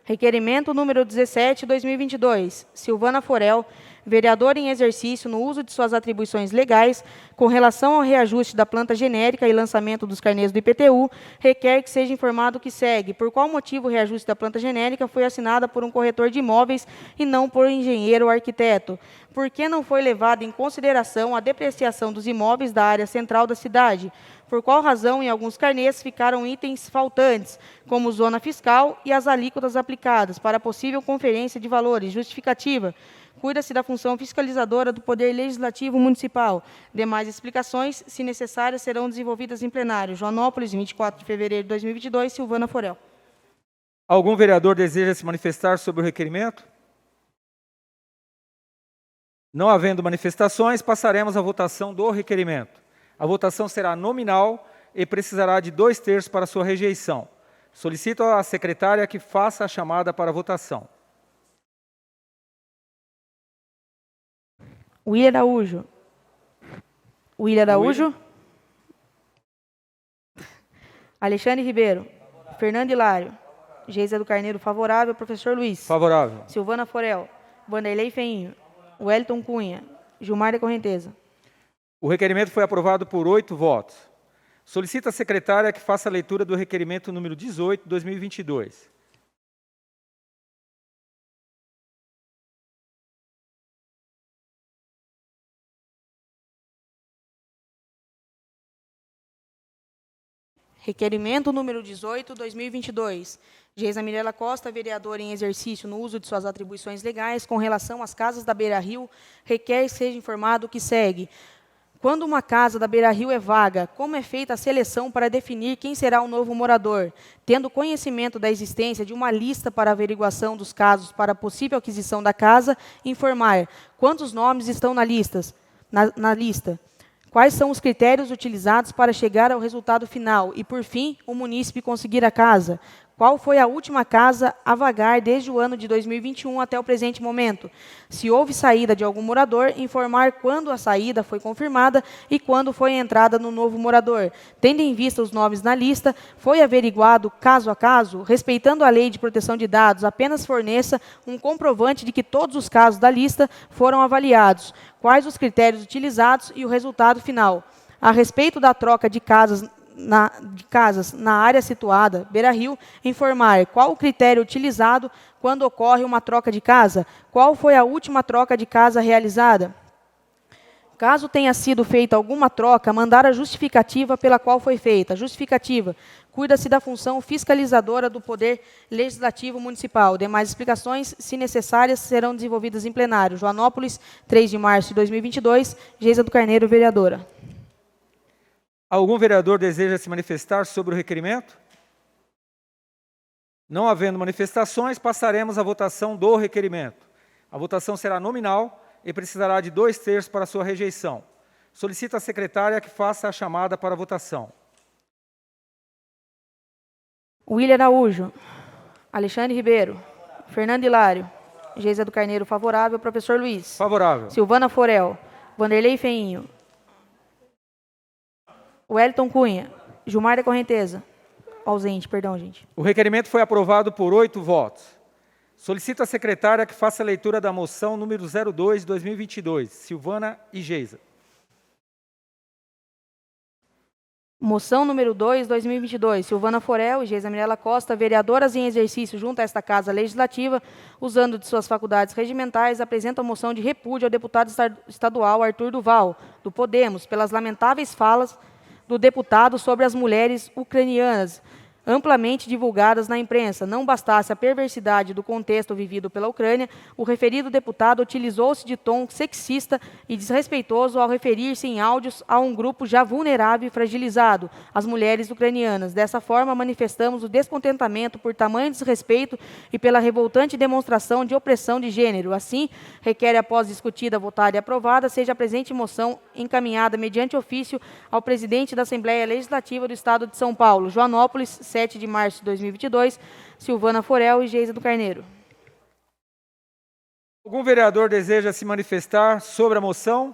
Requerimento número 17, 2022. Silvana Forel, vereadora em exercício no uso de suas atribuições legais, com relação ao reajuste da planta genérica e lançamento dos carnês do IPTU, requer que seja informado o que segue. Por qual motivo o reajuste da planta genérica foi assinada por um corretor de imóveis e não por um engenheiro ou arquiteto? Por que não foi levada em consideração a depreciação dos imóveis da área central da cidade? Por qual razão, em alguns carnês, ficaram itens faltantes, como zona fiscal e as alíquotas aplicadas, para possível conferência de valores? Justificativa. Cuida-se da função fiscalizadora do Poder Legislativo Municipal. Demais explicações, se necessárias, serão desenvolvidas em plenário. Joanópolis, 24 de fevereiro de 2022, Silvana Forel. Algum vereador deseja se manifestar sobre o requerimento? Não havendo manifestações, passaremos à votação do requerimento. A votação será nominal e precisará de 2/3 para sua rejeição. Solicito à secretária que faça a chamada para a votação. William Araújo. William Araújo. Alexandre Ribeiro. Fernando Hilário. Geisa do Carneiro, favorável. Professor Luiz. Favorável. Silvana Forel. Vanderlei Feinho. Wellington Cunha. Gilmar da Correnteza. O requerimento foi aprovado por 8 votos. Solicito à secretária que faça a leitura do requerimento número 18, de 2022. Requerimento número 18, 2022. Geisa Mirela Costa, vereadora em exercício no uso de suas atribuições legais com relação às casas da Beira Rio, requer que seja informado o que segue. Quando uma casa da Beira Rio é vaga, como é feita a seleção para definir quem será o novo morador? Tendo conhecimento da existência de uma lista para averiguação dos casos para possível aquisição da casa, informar quantos nomes estão na lista. Quais são os critérios utilizados para chegar ao resultado final? E, por fim, o munícipe conseguir a casa. Qual foi a última casa a vagar desde o ano de 2021 até o presente momento? Se houve saída de algum morador, informar quando a saída foi confirmada e quando foi a entrada no novo morador. Tendo em vista os nomes na lista, foi averiguado caso a caso, respeitando a lei de proteção de dados, apenas forneça um comprovante de que todos os casos da lista foram avaliados. Quais os critérios utilizados e o resultado final? A respeito da troca de casas na área situada, Beira Rio, informar qual o critério utilizado quando ocorre uma troca de casa, qual foi a última troca de casa realizada. Caso tenha sido feita alguma troca, mandar a justificativa pela qual foi feita. Justificativa. Cuida-se da função fiscalizadora do Poder Legislativo Municipal. Demais explicações, se necessárias, serão desenvolvidas em plenário. Joanópolis, 3 de março de 2022, Geisa do Carneiro, vereadora. Algum vereador deseja se manifestar sobre o requerimento? Não havendo manifestações, passaremos à votação do requerimento. A votação será nominal e precisará de 2/3 para sua rejeição. Solicito à secretária que faça a chamada para a votação. William Araújo. Alexandre Ribeiro. Fernando Hilário. Geisa do Carneiro, favorável. Professor Luiz. Favorável. Silvana Forel. Vanderlei Feinho. Wellington Cunha. Gilmar da Correnteza. ausente, perdão, gente. O requerimento foi aprovado por 8 votos. Solicito à secretária que faça a leitura da moção número 02, 2022, Silvana e Geisa. Moção número 2, 2022, Silvana Forel e Geisa Mirella Costa, vereadoras em exercício junto a esta Casa Legislativa, usando de suas faculdades regimentais, apresentam moção de repúdio ao deputado estadual Arthur Duval, do Podemos, pelas lamentáveis falas do deputado sobre as mulheres ucranianas, amplamente divulgadas na imprensa. Não bastasse a perversidade do contexto vivido pela Ucrânia, o referido deputado utilizou-se de tom sexista e desrespeitoso ao referir-se em áudios a um grupo já vulnerável e fragilizado, as mulheres ucranianas. Dessa forma, manifestamos o descontentamento por tamanho desrespeito e pela revoltante demonstração de opressão de gênero. Assim, requer, após discutida, votada e aprovada, seja a presente moção encaminhada mediante ofício ao presidente da Assembleia Legislativa do Estado de São Paulo, Joanópolis, 7 de março de 2022, Silvana Forel e Geisa do Carneiro. Algum vereador deseja se manifestar sobre a moção?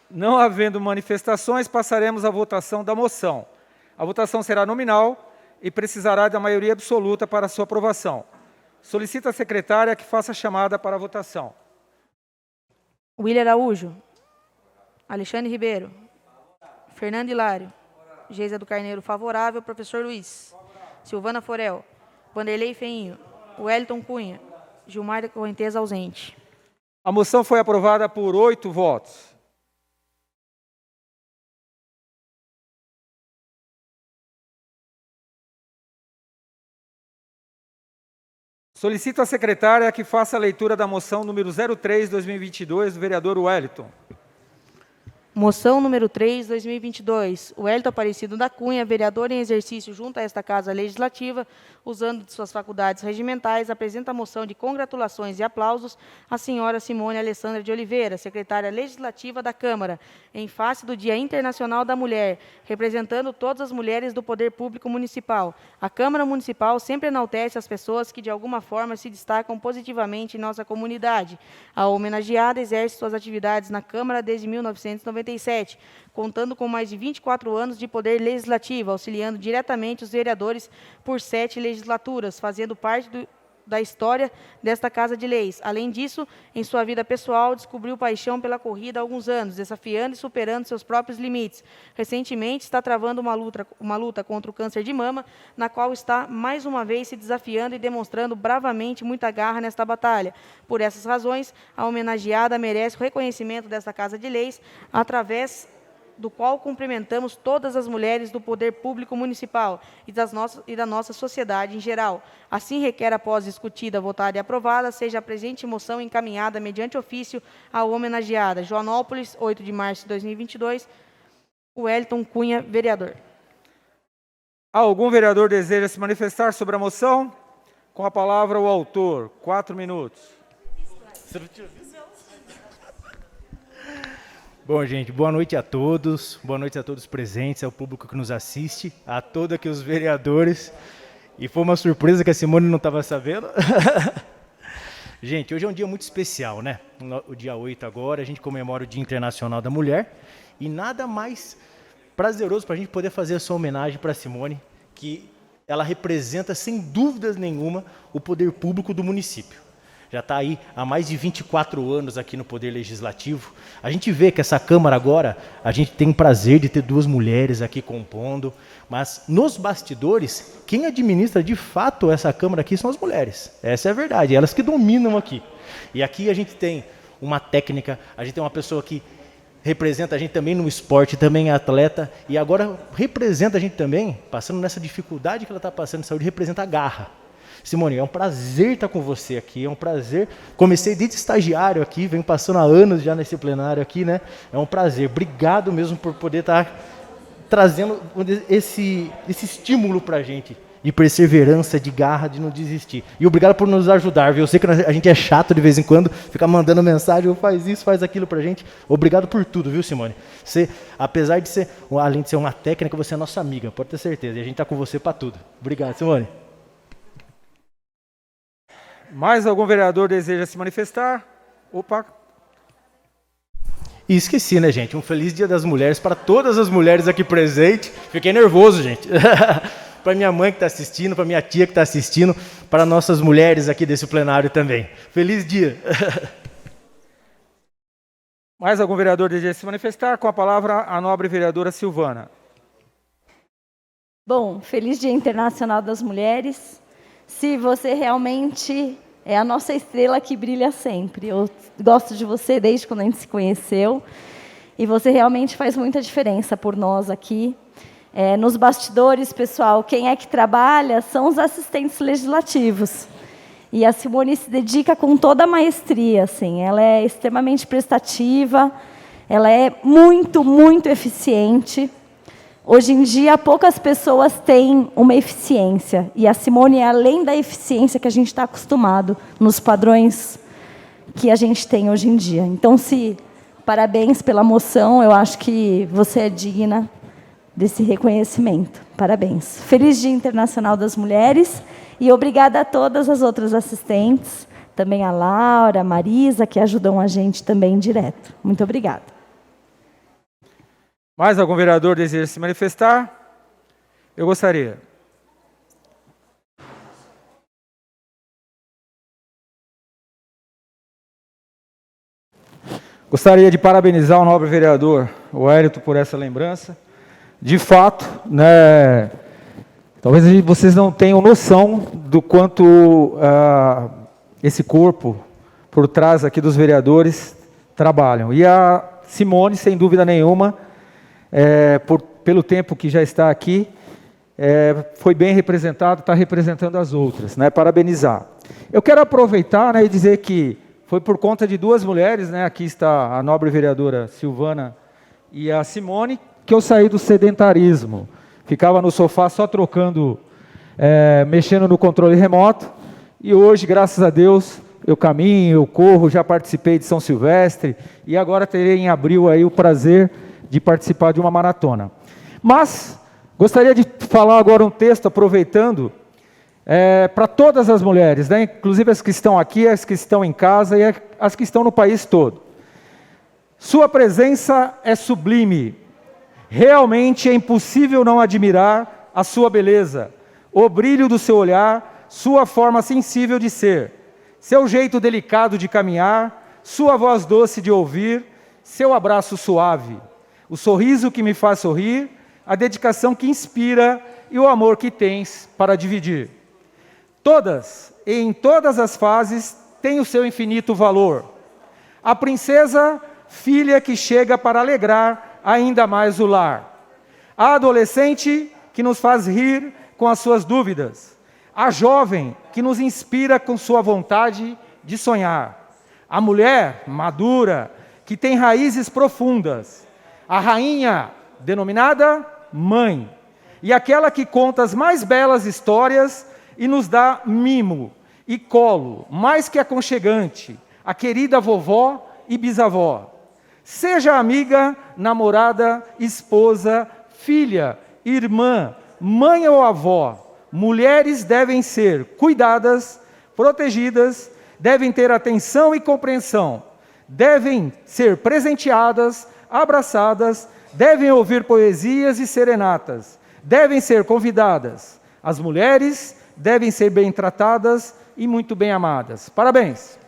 Não havendo manifestações, passaremos à votação da moção. A votação será nominal e precisará da maioria absoluta para sua aprovação. Solicito à secretária que faça a chamada para a votação. William Araújo. Alexandre Ribeiro. Fernando Hilário. Geisa do Carneiro, favorável. Professor Luiz. Silvana Forel. Vanderlei Feinho. Wellington Cunha. Gilmar da Correnteza, ausente. A moção foi aprovada por 8 votos. Solicito à secretária que faça a leitura da moção número 03, 2022, do vereador Wellington. Moção número 3, 2022. O Wellington Aparecido da Cunha, vereador em exercício junto a esta Casa Legislativa, usando de suas faculdades regimentais, apresenta a moção de congratulações e aplausos à senhora Simone Alessandra de Oliveira, secretária legislativa da Câmara, em face do Dia Internacional da Mulher, representando todas as mulheres do Poder Público Municipal. A Câmara Municipal sempre enaltece as pessoas que, de alguma forma, se destacam positivamente em nossa comunidade. A homenageada exerce suas atividades na Câmara desde 1997, contando com mais de 24 anos de poder legislativo, auxiliando diretamente os vereadores por 7 legislaturas, fazendo parte da história desta Casa de Leis. Além disso, em sua vida pessoal, descobriu paixão pela corrida há alguns anos, desafiando e superando seus próprios limites. Recentemente, está travando uma luta contra o câncer de mama, na qual está, mais uma vez, se desafiando e demonstrando bravamente muita garra nesta batalha. Por essas razões, a homenageada merece o reconhecimento desta Casa de Leis, através do qual cumprimentamos todas as mulheres do poder público municipal e da nossa sociedade em geral. Assim, requer, após discutida, votada e aprovada, seja a presente moção encaminhada mediante ofício à homenageada. Joanópolis, 8 de março de 2022, Wellington Cunha, vereador. Algum vereador deseja se manifestar sobre a moção? Com a palavra o autor, 4 minutos. Bom, gente, boa noite a todos os presentes, ao público que nos assiste, a todos aqui os vereadores. E foi uma surpresa que a Simone não estava sabendo. Gente, hoje é um dia muito especial, né? O dia 8 agora, a gente comemora o Dia Internacional da Mulher. E nada mais prazeroso para a gente poder fazer essa homenagem para a Simone, que ela representa, sem dúvidas nenhuma, o poder público do município. Já está aí há mais de 24 anos aqui no Poder Legislativo. A gente vê que essa Câmara agora, a gente tem o prazer de ter 2 mulheres aqui compondo, mas nos bastidores, quem administra de fato essa Câmara aqui são as mulheres. Essa é a verdade, elas que dominam aqui. E aqui a gente tem uma técnica, a gente tem uma pessoa que representa a gente também no esporte, também é atleta, e agora representa a gente também, passando nessa dificuldade que ela está passando de saúde, representa a garra. Simone, é um prazer estar com você aqui, é um prazer. Comecei desde estagiário aqui, venho passando há anos já nesse plenário aqui, né? É um prazer. Obrigado mesmo por poder estar trazendo esse estímulo para a gente, de perseverança, de garra, de não desistir. E obrigado por nos ajudar, viu? Eu sei que a gente é chato de vez em quando, fica mandando mensagem, faz isso, faz aquilo para a gente. Obrigado por tudo, viu, Simone? Você, apesar de ser, além de ser uma técnica, você é nossa amiga, pode ter certeza. E a gente está com você para tudo. Obrigado, Simone. Mais algum vereador deseja se manifestar? Opa. E esqueci, né, gente? Um feliz Dia das Mulheres para todas as mulheres aqui presentes. Fiquei nervoso, gente. Para minha mãe que está assistindo, para minha tia que está assistindo, para nossas mulheres aqui desse plenário também. Feliz dia. Mais algum vereador deseja se manifestar? Com a palavra, a nobre vereadora Silvana. Bom, feliz Dia Internacional das Mulheres. Se você realmente é a nossa estrela que brilha sempre. Eu gosto de você desde quando a gente se conheceu. E você realmente faz muita diferença por nós aqui. Nos bastidores, pessoal, quem é que trabalha são os assistentes legislativos. E a Simone se dedica com toda a maestria, assim. Ela é extremamente prestativa, ela é muito, muito eficiente. Hoje em dia, poucas pessoas têm uma eficiência. E a Simone é além da eficiência que a gente está acostumado nos padrões que a gente tem hoje em dia. Então, parabéns pela moção. Eu acho que você é digna desse reconhecimento. Parabéns. Feliz Dia Internacional das Mulheres. E obrigada a todas as outras assistentes. Também a Laura, a Marisa, que ajudam a gente também direto. Muito obrigada. Mais algum vereador deseja se manifestar? Eu gostaria. Gostaria de parabenizar o nobre vereador Wellington por essa lembrança. De fato, né, talvez vocês não tenham noção do quanto esse corpo, por trás aqui dos vereadores, trabalham. E a Simone, sem dúvida nenhuma, pelo tempo que já está aqui, foi bem representado, está representando as outras, né? Parabenizar. Eu quero aproveitar, né, e dizer que foi por conta de duas mulheres, né, aqui está a nobre vereadora Silvana e a Simone, que eu saí do sedentarismo. Ficava no sofá só trocando, mexendo no controle remoto, e hoje, graças a Deus, eu caminho, eu corro, já participei de São Silvestre, e agora terei em abril aí o prazer de participar de uma maratona. Mas gostaria de falar agora um texto, aproveitando, para todas as mulheres, né? Inclusive as que estão aqui, as que estão em casa e as que estão no país todo. Sua presença é sublime. Realmente é impossível não admirar a sua beleza, o brilho do seu olhar, sua forma sensível de ser, seu jeito delicado de caminhar, sua voz doce de ouvir, seu abraço suave, o sorriso que me faz sorrir, a dedicação que inspira e o amor que tens para dividir. Todas, e em todas as fases, têm o seu infinito valor. A princesa, filha que chega para alegrar ainda mais o lar. A adolescente, que nos faz rir com as suas dúvidas. A jovem, que nos inspira com sua vontade de sonhar. A mulher, madura, que tem raízes profundas. A rainha, denominada mãe, e aquela que conta as mais belas histórias e nos dá mimo e colo, mais que aconchegante, a querida vovó e bisavó. Seja amiga, namorada, esposa, filha, irmã, mãe ou avó, mulheres devem ser cuidadas, protegidas, devem ter atenção e compreensão, devem ser presenteadas, abraçadas, devem ouvir poesias e serenatas, devem ser convidadas. As mulheres devem ser bem tratadas e muito bem amadas. Parabéns!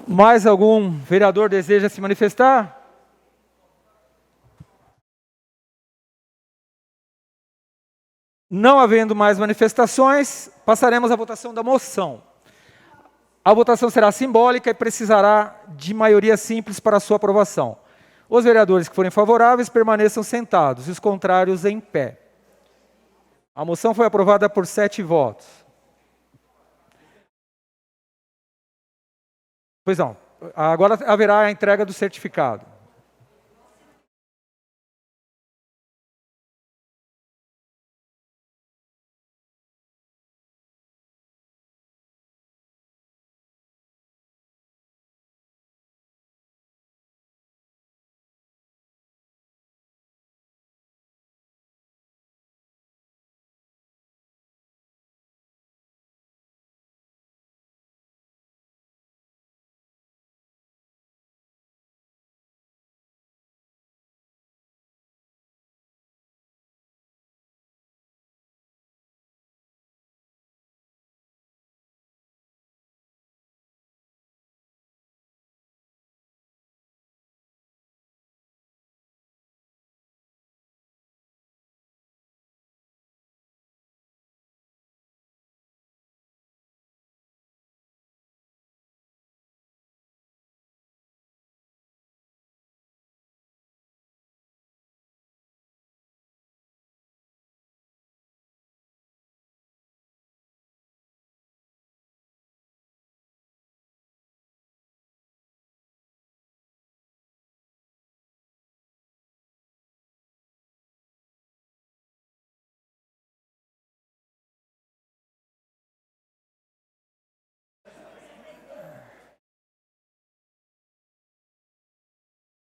Mais algum vereador deseja se manifestar? Não havendo mais manifestações, passaremos à votação da moção. A votação será simbólica e precisará de maioria simples para a sua aprovação. Os vereadores que forem favoráveis permaneçam sentados e os contrários em pé. A moção foi aprovada por 7 votos. Pois não, agora haverá a entrega do certificado.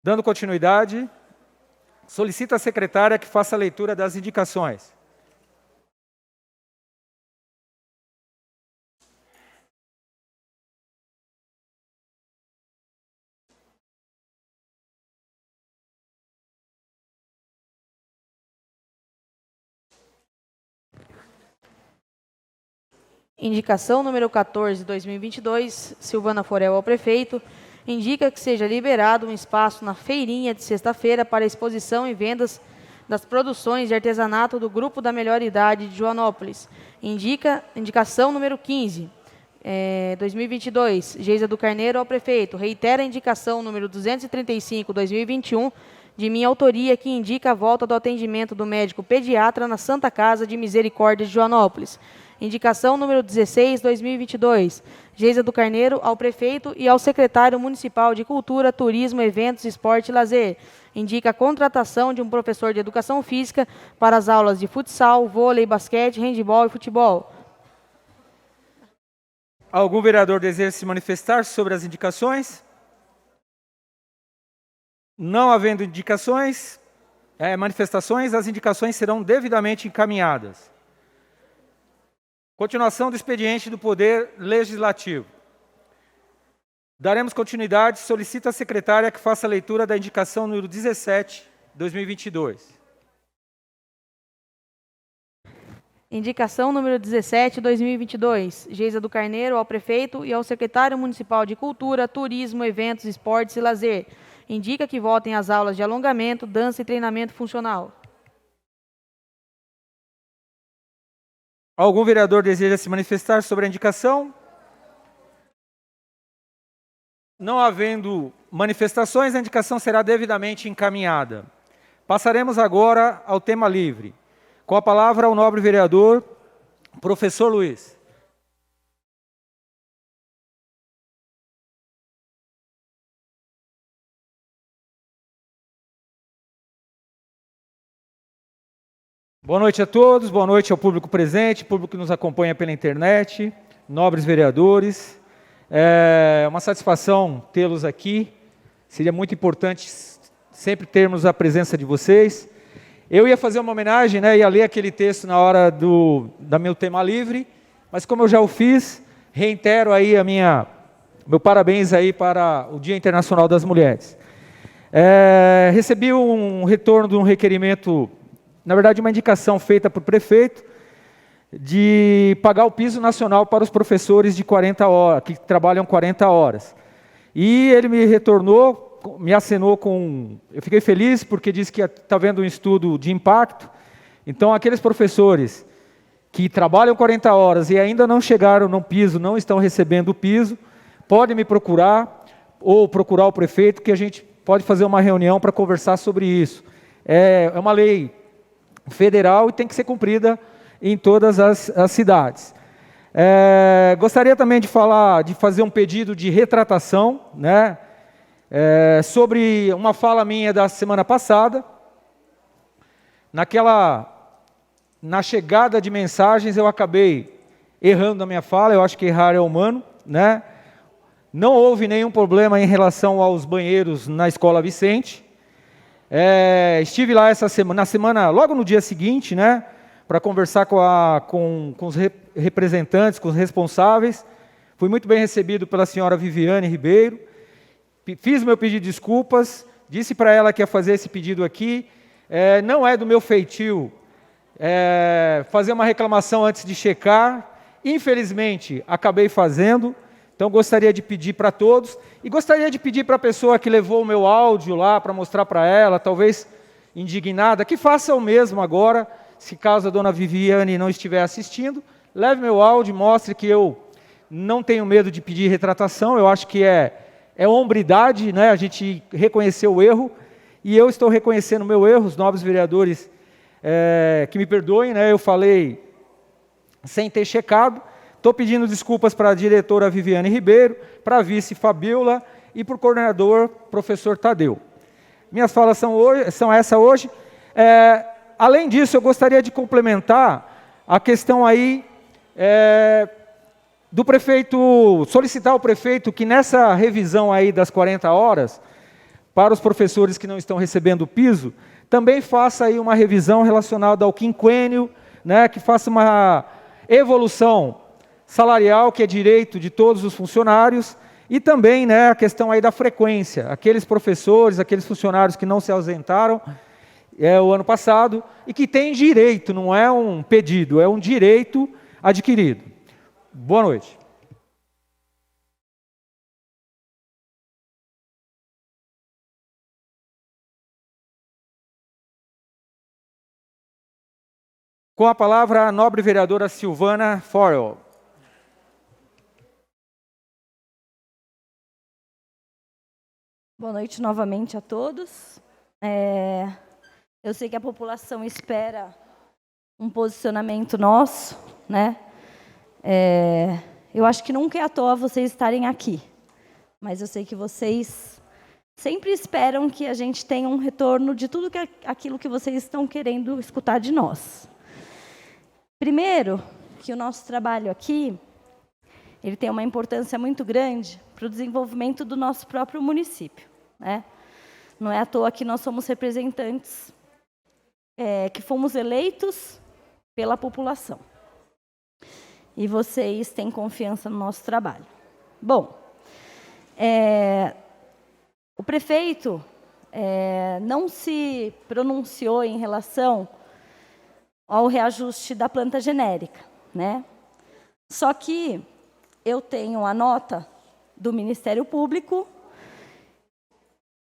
Dando continuidade, solicito à secretária que faça a leitura das indicações. Indicação número 14, 2022, Silvana Forel ao prefeito, indica que seja liberado um espaço na feirinha de sexta-feira para exposição e vendas das produções de artesanato do Grupo da Melhor Idade de Joanópolis. Indicação número 15, 2022, Geisa do Carneiro ao prefeito, reitera a indicação número 235, 2021, de minha autoria, que indica a volta do atendimento do médico pediatra na Santa Casa de Misericórdia de Joanópolis. Indicação número 16, 2022, Geisa do Carneiro ao prefeito e ao secretário municipal de Cultura, Turismo, Eventos, Esporte e Lazer. Indica a contratação de um professor de Educação Física para as aulas de futsal, vôlei, basquete, handebol e futebol. Algum vereador deseja se manifestar sobre as indicações? Não havendo manifestações, as indicações serão devidamente encaminhadas. Continuação do expediente do Poder Legislativo. Daremos continuidade. Solicito à secretária que faça a leitura da indicação número 17, 2022. Indicação número 17, 2022, Geisa do Carneiro ao prefeito e ao secretário municipal de Cultura, Turismo, Eventos, Esportes e Lazer. Indica que voltem às aulas de alongamento, dança e treinamento funcional. Algum vereador deseja se manifestar sobre a indicação? Não havendo manifestações, a indicação será devidamente encaminhada. Passaremos agora ao tema livre. Com a palavra ao nobre vereador, professor Luiz. Boa noite a todos, boa noite ao público presente, público que nos acompanha pela internet, nobres vereadores. É uma satisfação tê-los aqui. Seria muito importante sempre termos a presença de vocês. Eu ia fazer uma homenagem, ia ler aquele texto na hora da meu tema livre, mas como eu já o fiz, reitero aí meu parabéns aí para o Dia Internacional das Mulheres. Recebi um retorno de um requerimento, na verdade uma indicação feita para o prefeito, de pagar o piso nacional para os professores de 40 horas, que trabalham 40 horas. E ele me retornou, me acenou com... Eu fiquei feliz porque disse que está vendo um estudo de impacto. Então, aqueles professores que trabalham 40 horas e ainda não chegaram no piso, não estão recebendo o piso, podem me procurar ou procurar o prefeito, que a gente pode fazer uma reunião para conversar sobre isso. É uma lei federal e tem que ser cumprida em todas as cidades. Gostaria também de fazer um pedido de retratação, sobre uma fala minha da semana passada. Na chegada de mensagens eu acabei errando na minha fala, eu acho que errar é humano, Não houve nenhum problema em relação aos banheiros na Escola Vicente. Estive lá logo no dia seguinte, para conversar com os representantes, com os responsáveis. Fui muito bem recebido pela senhora Viviane Ribeiro. Fiz meu pedido de desculpas, disse para ela que ia fazer esse pedido aqui. Não é do meu feitio fazer uma reclamação antes de checar. Infelizmente, acabei fazendo. Então, gostaria de pedir para todos. E gostaria de pedir para a pessoa que levou o meu áudio lá para mostrar para ela, talvez indignada, que faça o mesmo agora. Se caso a dona Viviane não estiver assistindo, leve meu áudio, mostre que eu não tenho medo de pedir retratação. Eu acho que é hombridade, a gente reconhecer o erro, e eu estou reconhecendo o meu erro. Os nobres vereadores que me perdoem, eu falei sem ter checado. Estou pedindo desculpas para a diretora Viviane Ribeiro, para a vice Fabiola e para o coordenador professor Tadeu. Minhas falas são essas hoje. Além disso, eu gostaria de complementar a questão aí do prefeito, solicitar ao prefeito que nessa revisão aí das 40 horas, para os professores que não estão recebendo o piso, também faça aí uma revisão relacionada ao quinquênio, né, que faça uma evolução salarial, que é direito de todos os funcionários, e também, né, a questão aí da frequência. Aqueles professores, aqueles funcionários que não se ausentaram o ano passado e que têm direito, não é um pedido, é um direito adquirido. Boa noite. Com a palavra, a nobre vereadora Silvana Forel. Boa noite novamente a todos. Eu sei que a população espera um posicionamento nosso, né? Eu acho que nunca é à toa vocês estarem aqui, mas eu sei que vocês sempre esperam que a gente tenha um retorno de tudo aquilo que vocês estão querendo escutar de nós. Primeiro, que o nosso trabalho aqui, ele tem uma importância muito grande para o desenvolvimento do nosso próprio município, né? Não é à toa que nós somos representantes que fomos eleitos pela população. E vocês têm confiança no nosso trabalho. Bom, o prefeito não se pronunciou em relação ao reajuste da planta genérica, né? Só que eu tenho a nota do Ministério Público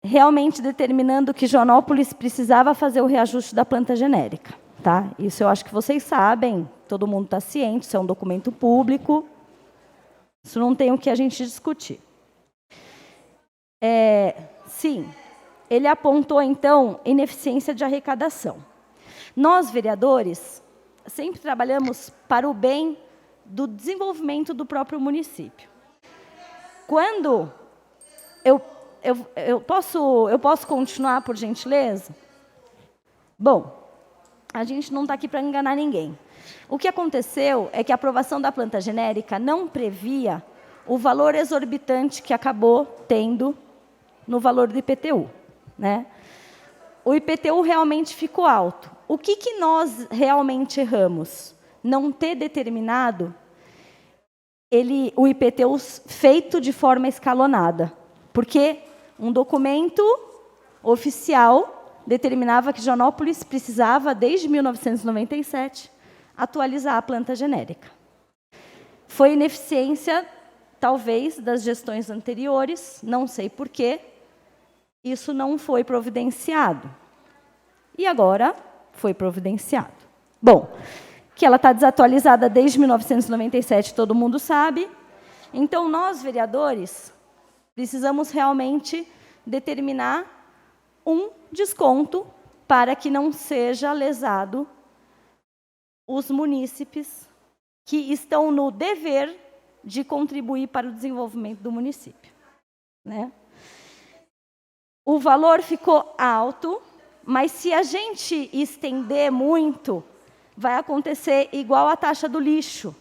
realmente determinando que Joanópolis precisava fazer o reajuste da planta genérica, tá? Isso eu acho que vocês sabem, todo mundo está ciente, isso é um documento público, isso não tem o que a gente discutir. Sim, ele apontou, então, ineficiência de arrecadação. Nós, vereadores, sempre trabalhamos para o bem do desenvolvimento do próprio município. Quando eu posso continuar, por gentileza? Bom, a gente não está aqui para enganar ninguém. O que aconteceu é que a aprovação da planta genérica não previa o valor exorbitante que acabou tendo no valor do IPTU, né? O IPTU realmente ficou alto. O que nós realmente erramos? Não ter determinado o IPTU feito de forma escalonada, porque um documento oficial determinava que Joanópolis precisava, desde 1997, atualizar a planta genérica. Foi ineficiência, talvez, das gestões anteriores, não sei porquê, isso não foi providenciado. E agora foi providenciado. Bom, que ela está desatualizada desde 1997, todo mundo sabe. Então, nós, vereadores, precisamos realmente determinar um desconto para que não seja lesado os munícipes que estão no dever de contribuir para o desenvolvimento do município, né? O valor ficou alto, mas se a gente estender muito, vai acontecer igual a taxa do lixo,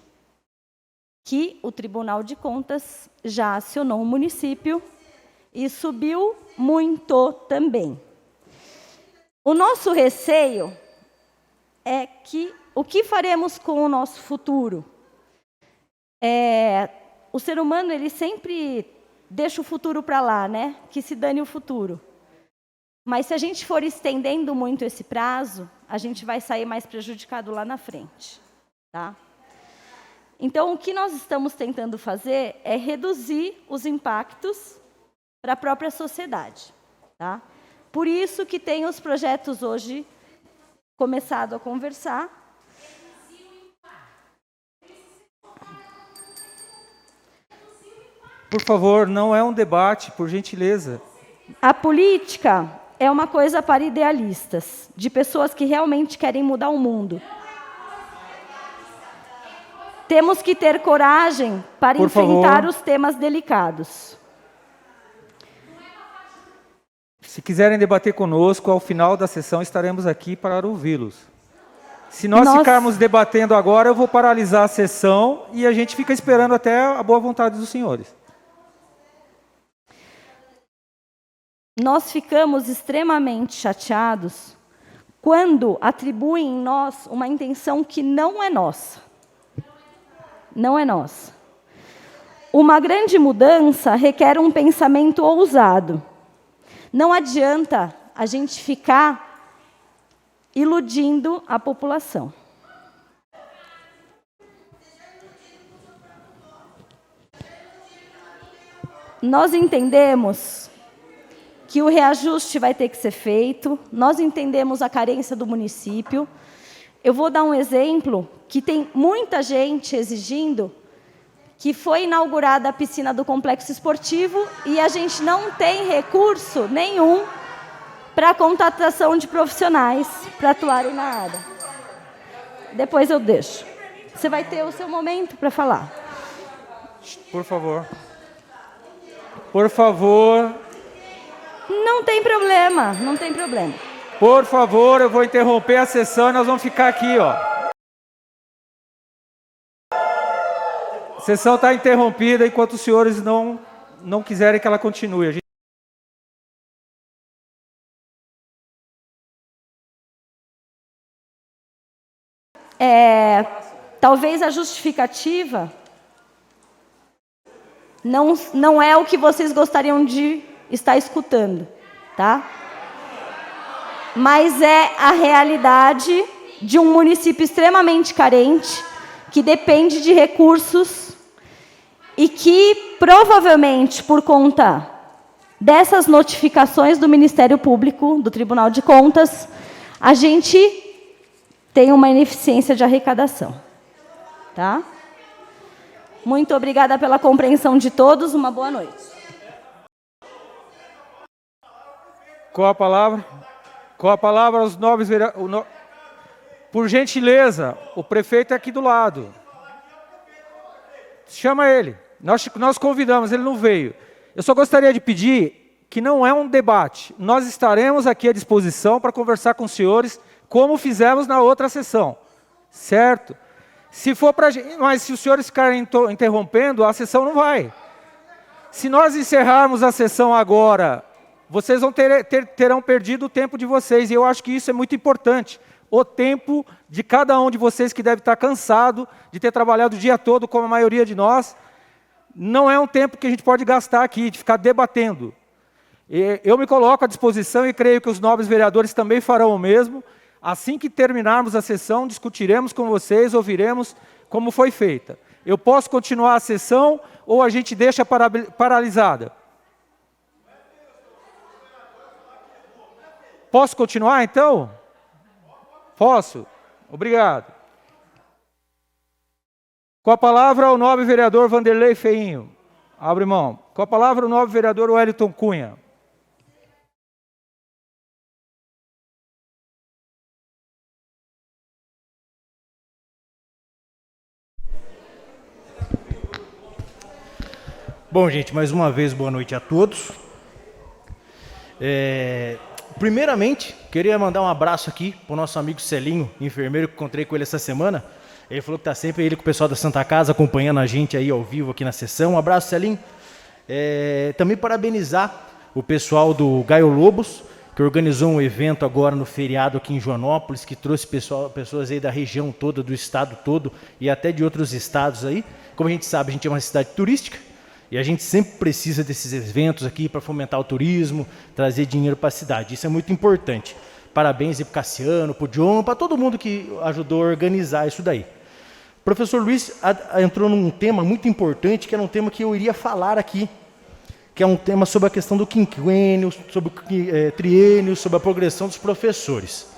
que o Tribunal de Contas já acionou o município e subiu muito também. O nosso receio é que o que faremos com o nosso futuro? O ser humano, ele sempre deixa o futuro para lá, né? Que se dane o futuro. Mas se a gente for estendendo muito esse prazo, a gente vai sair mais prejudicado lá na frente, tá? Então, o que nós estamos tentando fazer é reduzir os impactos para a própria sociedade, tá? Por isso que tem os projetos hoje começado a conversar. Por favor, não é um debate, por gentileza. A política é uma coisa para idealistas, de pessoas que realmente querem mudar o mundo. Temos que ter coragem para enfrentar os temas delicados. Se quiserem debater conosco, ao final da sessão estaremos aqui para ouvi-los. Se nós ficarmos debatendo agora, eu vou paralisar a sessão e a gente fica esperando até a boa vontade dos senhores. nós ficamos extremamente chateados quando atribuem em nós uma intenção que não é nossa. Não é nossa. Uma grande mudança requer um pensamento ousado. Não adianta a gente ficar iludindo a população. Nós entendemos que o reajuste vai ter que ser feito, nós entendemos a carência do município. Eu vou dar um exemplo que tem muita gente exigindo, que foi inaugurada a piscina do complexo esportivo e a gente não tem recurso nenhum para a contratação de profissionais para atuarem na área. Depois eu deixo. Você vai ter o seu momento para falar. Por favor. Por favor. Não tem problema, não tem problema. Por favor, eu vou interromper a sessão e nós vamos ficar aqui, ó. A sessão está interrompida enquanto os senhores não quiserem que ela continue. Talvez a justificativa não é o que vocês gostariam de estar escutando, tá? Mas é a realidade de um município extremamente carente, que depende de recursos e que, provavelmente, por conta dessas notificações do Ministério Público, do Tribunal de Contas, a gente tem uma ineficiência de arrecadação. Tá? Muito obrigada pela compreensão de todos. Uma boa noite. Com a palavra? Com a palavra aos nobres vereadores. Por gentileza, o prefeito é aqui do lado. Chama ele. Nós convidamos, ele não veio. Eu só gostaria de pedir que não é um debate. Nós estaremos aqui à disposição para conversar com os senhores, como fizemos na outra sessão. Certo? Se for para gente, mas se os senhores ficarem interrompendo, a sessão não vai. Se nós encerrarmos a sessão agora, vocês terão perdido o tempo de vocês. E eu acho que isso é muito importante. O tempo de cada um de vocês que deve estar cansado de ter trabalhado o dia todo, como a maioria de nós, não é um tempo que a gente pode gastar aqui, de ficar debatendo. Eu me coloco à disposição e creio que os nobres vereadores também farão o mesmo. Assim que terminarmos a sessão, discutiremos com vocês, ouviremos como foi feita. Eu posso continuar a sessão ou a gente deixa paralisada? Posso continuar, então? Posso? Obrigado. Com a palavra, o nobre vereador Vanderlei Feinho. Abre mão. Com a palavra, o nobre vereador Wellington Cunha. Bom, gente, mais uma vez, boa noite a todos. Primeiramente, queria mandar um abraço aqui para o nosso amigo Celinho, enfermeiro, que encontrei com ele essa semana. Ele falou que está sempre ele com o pessoal da Santa Casa, acompanhando a gente aí ao vivo aqui na sessão. Um abraço, Celinho. Também parabenizar o pessoal do Gaio Lobos, que organizou um evento agora no feriado aqui em Joanópolis, que trouxe pessoas aí da região toda, do estado todo e até de outros estados aí. Como a gente sabe, a gente é uma cidade turística. E a gente sempre precisa desses eventos aqui para fomentar o turismo, trazer dinheiro para a cidade. Isso é muito importante. Parabéns aí para o Cassiano, para o John, para todo mundo que ajudou a organizar isso daí. O professor Luiz entrou num tema muito importante, que era um tema que eu iria falar aqui, que é um tema sobre a questão do quinquênio, sobre o triênio, sobre a progressão dos professores.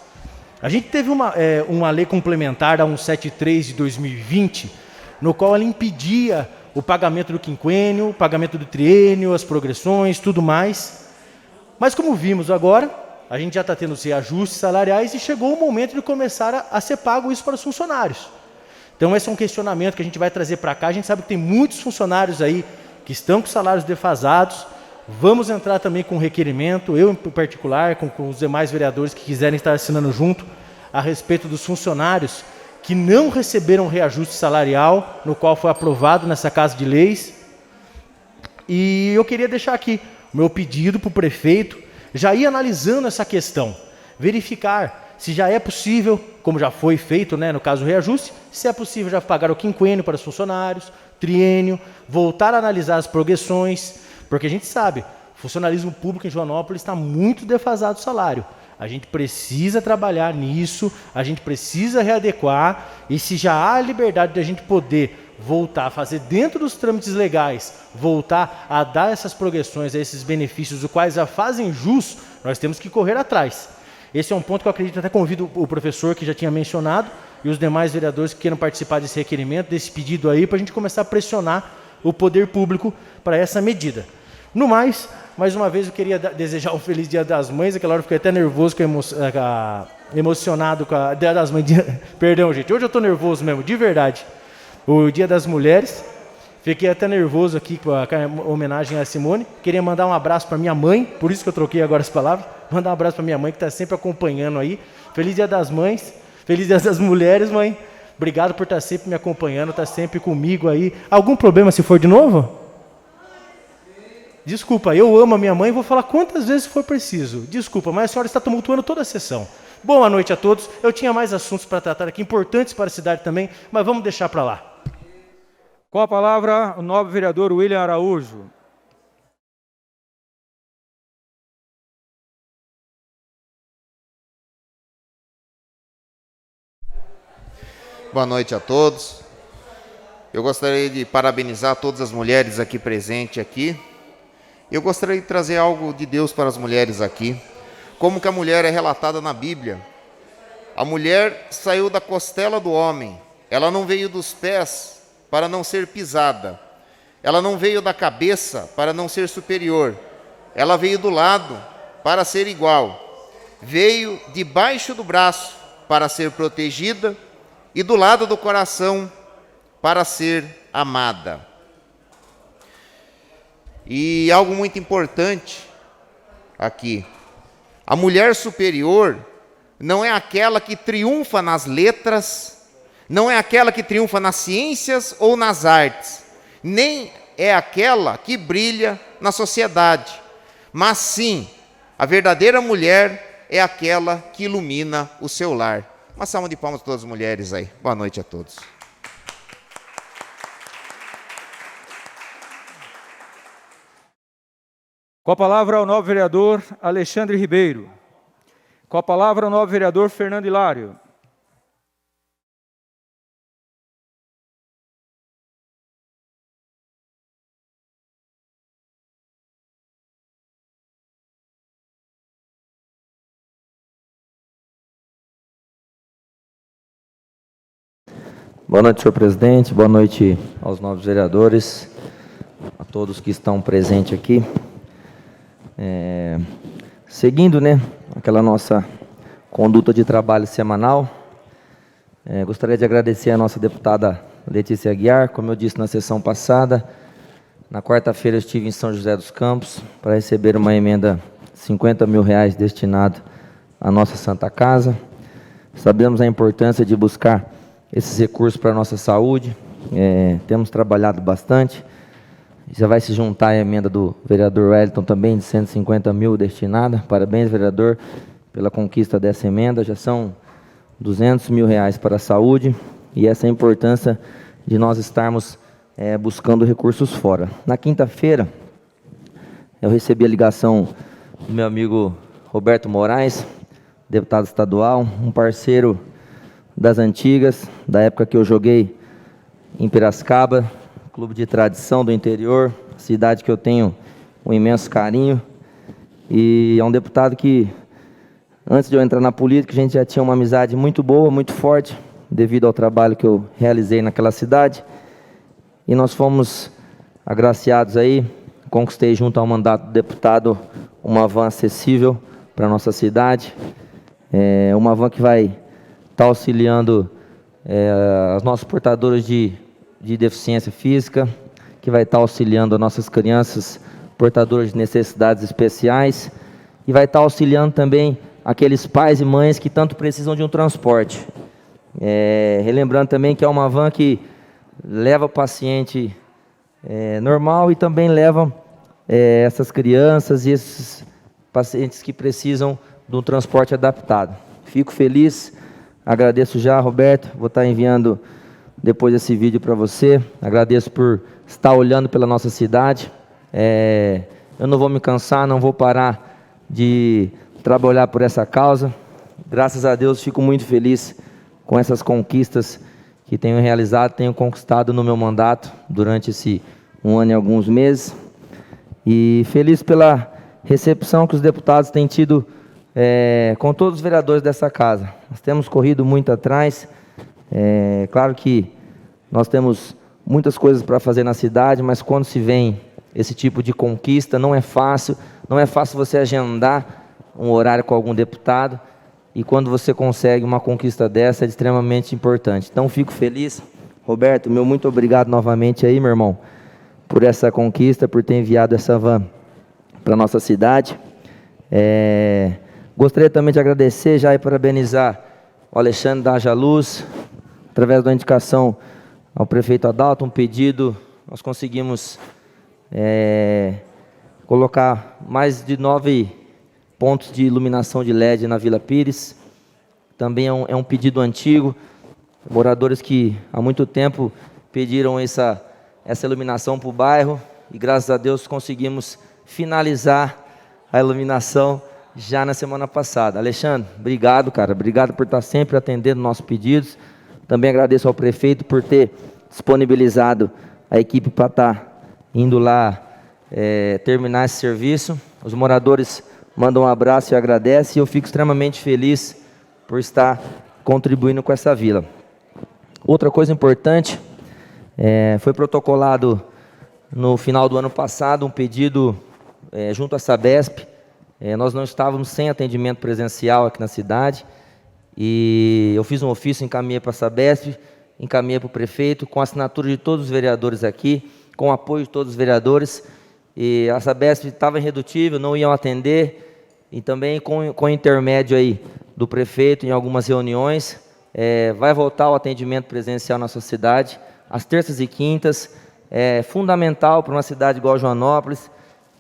A gente teve uma lei complementar, a 173 de 2020, no qual ela impedia o pagamento do quinquênio, o pagamento do triênio, as progressões, tudo mais. Mas como vimos agora, a gente já está tendo os reajustes salariais e chegou o momento de começar a ser pago isso para os funcionários. Então esse é um questionamento que a gente vai trazer para cá. A gente sabe que tem muitos funcionários aí que estão com salários defasados. Vamos entrar também com requerimento, eu em particular, com os demais vereadores que quiserem estar assinando junto, a respeito dos funcionários que não receberam reajuste salarial, no qual foi aprovado nessa Casa de Leis. E eu queria deixar aqui o meu pedido para o prefeito, já ir analisando essa questão, verificar se já é possível, como já foi feito, né, no caso do reajuste, se é possível já pagar o quinquênio para os funcionários, triênio, voltar a analisar as progressões, porque a gente sabe, o funcionalismo público em Joanópolis está muito defasado o salário. A gente precisa trabalhar nisso, a gente precisa readequar, e se já há a liberdade de a gente poder voltar a fazer dentro dos trâmites legais, voltar a dar essas progressões, a esses benefícios, os quais já fazem jus, nós temos que correr atrás. Esse é um ponto que eu acredito, até convido o professor que já tinha mencionado e os demais vereadores que queiram participar desse requerimento, desse pedido aí, para a gente começar a pressionar o poder público para essa medida. No mais uma vez eu queria desejar um feliz Dia das Mães. Aquela hora eu fiquei até nervoso, emocionado com a Dia das Mães. Perdão, gente, hoje eu estou nervoso mesmo, de verdade. O Dia das Mulheres. Fiquei até nervoso aqui com a homenagem à Simone. Queria mandar um abraço para minha mãe, por isso que eu troquei agora as palavras. Mandar um abraço para minha mãe, que está sempre acompanhando aí. Feliz Dia das Mães, feliz Dia das Mulheres, mãe. Obrigado por estar sempre me acompanhando, estar sempre comigo aí. Algum problema se for de novo? Desculpa, eu amo a minha mãe e vou falar quantas vezes for preciso. Desculpa, mas a senhora está tumultuando toda a sessão. Boa noite a todos. Eu tinha mais assuntos para tratar aqui, importantes para a cidade também, mas vamos deixar para lá. Com a palavra, o nobre vereador William Araújo. Boa noite a todos. Eu gostaria de parabenizar todas as mulheres aqui presentes aqui. Eu gostaria de trazer algo de Deus para as mulheres aqui. Como que a mulher é relatada na Bíblia. A mulher saiu da costela do homem. Ela não veio dos pés para não ser pisada. Ela não veio da cabeça para não ser superior. Ela veio do lado para ser igual. Veio debaixo do braço para ser protegida e do lado do coração para ser amada. E algo muito importante aqui. A mulher superior não é aquela que triunfa nas letras, não é aquela que triunfa nas ciências ou nas artes, nem é aquela que brilha na sociedade, mas sim, a verdadeira mulher é aquela que ilumina o seu lar. Uma salva de palmas para todas as mulheres aí. Boa noite a todos. Com a palavra, o nobre vereador Alexandre Ribeiro. Com a palavra, o nobre vereador Fernando Hilário. Boa noite, senhor presidente. Boa noite aos novos vereadores, a todos que estão presentes aqui. Seguindo, aquela nossa conduta de trabalho semanal, gostaria de agradecer a nossa deputada Letícia Aguiar. Como eu disse na sessão passada, na quarta-feira eu estive em São José dos Campos para receber uma emenda de R$50 mil destinado à nossa Santa Casa. Sabemos a importância de buscar esses recursos para a nossa saúde, temos trabalhado bastante. Já vai se juntar a emenda do vereador Wellington também, de R$150 mil destinada. Parabéns, vereador, pela conquista dessa emenda. Já são R$200 mil para a saúde, e essa é a importância de nós estarmos buscando recursos fora. Na quinta-feira, eu recebi a ligação do meu amigo Roberto Moraes, deputado estadual, um parceiro das antigas, da época que eu joguei em Piracicaba, clube de tradição do interior, cidade que eu tenho um imenso carinho, e é um deputado que, antes de eu entrar na política, a gente já tinha uma amizade muito boa, muito forte, devido ao trabalho que eu realizei naquela cidade, e nós fomos agraciados aí, conquistei junto ao mandato do deputado uma van acessível para a nossa cidade, uma van que vai estar auxiliando os nossos portadores de deficiência física, que vai estar auxiliando as nossas crianças portadoras de necessidades especiais, e vai estar auxiliando também aqueles pais e mães que tanto precisam de um transporte. Relembrando também que é uma van que leva o paciente normal e também leva essas crianças e esses pacientes que precisam de um transporte adaptado. Fico feliz, agradeço já, Roberto, vou estar enviando depois esse vídeo para você. Agradeço por estar olhando pela nossa cidade. Eu não vou me cansar, não vou parar de trabalhar por essa causa. Graças a Deus, fico muito feliz com essas conquistas que tenho realizado, tenho conquistado no meu mandato durante esse 1 ano e alguns meses. E feliz pela recepção que os deputados têm tido com todos os vereadores dessa casa. Nós temos corrido muito atrás. Claro que nós temos muitas coisas para fazer na cidade, mas quando se vem esse tipo de conquista, não é fácil você agendar um horário com algum deputado, e quando você consegue uma conquista dessa, é extremamente importante. Então, fico feliz. Roberto, meu muito obrigado novamente aí, meu irmão, por essa conquista, por ter enviado essa van para a nossa cidade. Gostaria também de agradecer já e parabenizar o Alexandre da Haja Luz, através da indicação ao prefeito Adalto, um pedido, nós conseguimos colocar mais de 9 pontos de iluminação de LED na Vila Pires. Também é um pedido antigo, moradores que há muito tempo pediram essa iluminação para o bairro, e graças a Deus conseguimos finalizar a iluminação já na semana passada. Alexandre, obrigado, cara, obrigado por estar sempre atendendo nossos pedidos. Também agradeço ao prefeito por ter disponibilizado a equipe para estar indo lá terminar esse serviço. Os moradores mandam um abraço e agradecem, e eu fico extremamente feliz por estar contribuindo com essa vila. Outra coisa importante, foi protocolado no final do ano passado um pedido junto à Sabesp. Nós não estávamos sem atendimento presencial aqui na cidade, e eu fiz um ofício, encaminhei para a Sabesp, encaminhei para o prefeito, com a assinatura de todos os vereadores aqui, com o apoio de todos os vereadores, e a Sabesp estava irredutível, não iam atender, e também com o intermédio aí do prefeito em algumas reuniões, vai voltar o atendimento presencial na sua cidade, às terças e quintas. É fundamental para uma cidade igual Joanópolis,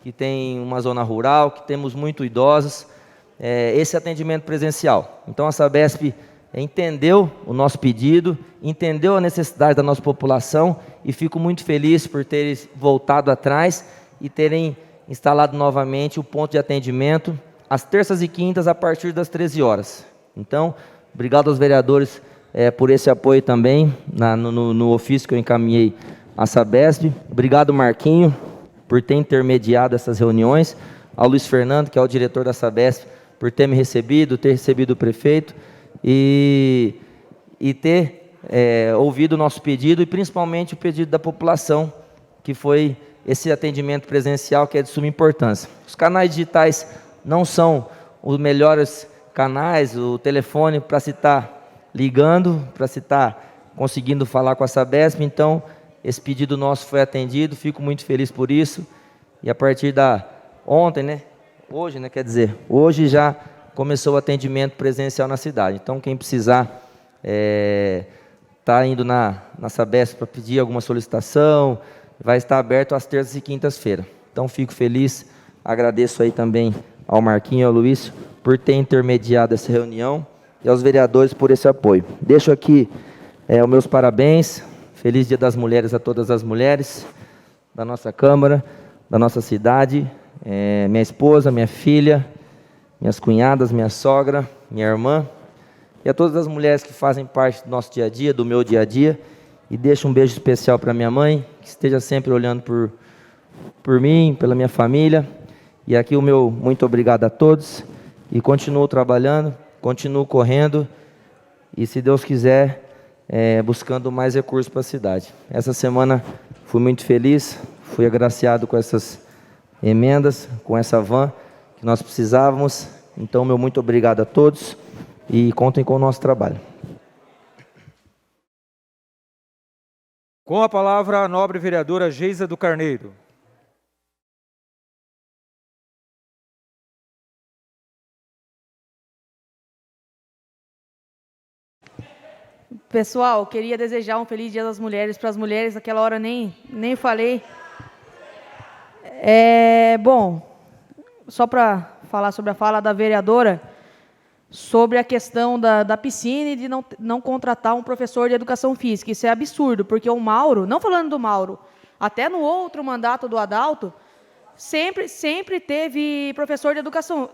que tem uma zona rural, que temos muito idosos, esse atendimento presencial. Então a Sabesp entendeu o nosso pedido, entendeu a necessidade da nossa população, e fico muito feliz por terem voltado atrás e terem instalado novamente o ponto de atendimento às terças e quintas a partir das 13 horas. Então, obrigado aos vereadores por esse apoio também no ofício que eu encaminhei à Sabesp. Obrigado, Marquinho, por ter intermediado essas reuniões, ao Luiz Fernando, que é o diretor da Sabesp, por ter me recebido, ter recebido o prefeito e ter ouvido o nosso pedido, e principalmente o pedido da população, que foi esse atendimento presencial, que é de suma importância. Os canais digitais não são os melhores canais, o telefone para se estar ligando, para se estar conseguindo falar com a Sabesp. Então, esse pedido nosso foi atendido, fico muito feliz por isso. E a partir hoje já começou o atendimento presencial na cidade. Então, quem precisar tá indo na Sabesp para pedir alguma solicitação, vai estar aberto às terças e quintas-feiras. Então, fico feliz, agradeço aí também ao Marquinho e ao Luiz por ter intermediado essa reunião, e aos vereadores por esse apoio. Deixo aqui os meus parabéns, feliz Dia das Mulheres a todas as mulheres da nossa Câmara, da nossa cidade, minha esposa, minha filha, minhas cunhadas, minha sogra, minha irmã, e a todas as mulheres que fazem parte do nosso dia a dia, do meu dia a dia. E deixo um beijo especial para minha mãe, que esteja sempre olhando por mim, pela minha família. E aqui o meu muito obrigado a todos, e continuo trabalhando, continuo correndo, e se Deus quiser, buscando mais recursos para a cidade. Essa semana fui muito feliz, fui agraciado com essas emendas, com essa van que nós precisávamos. Então, meu muito obrigado a todos, e contem com o nosso trabalho. Com a palavra, a nobre vereadora Geisa do Carneiro. Pessoal, queria desejar um feliz Dia das Mulheres para as mulheres. Naquela hora nem falei. Bom, só para falar sobre a fala da vereadora sobre a questão da piscina e de não contratar um professor de educação física. Isso é absurdo, porque o Mauro, não falando do Mauro, até no outro mandato do Adalto, sempre teve professor de educação,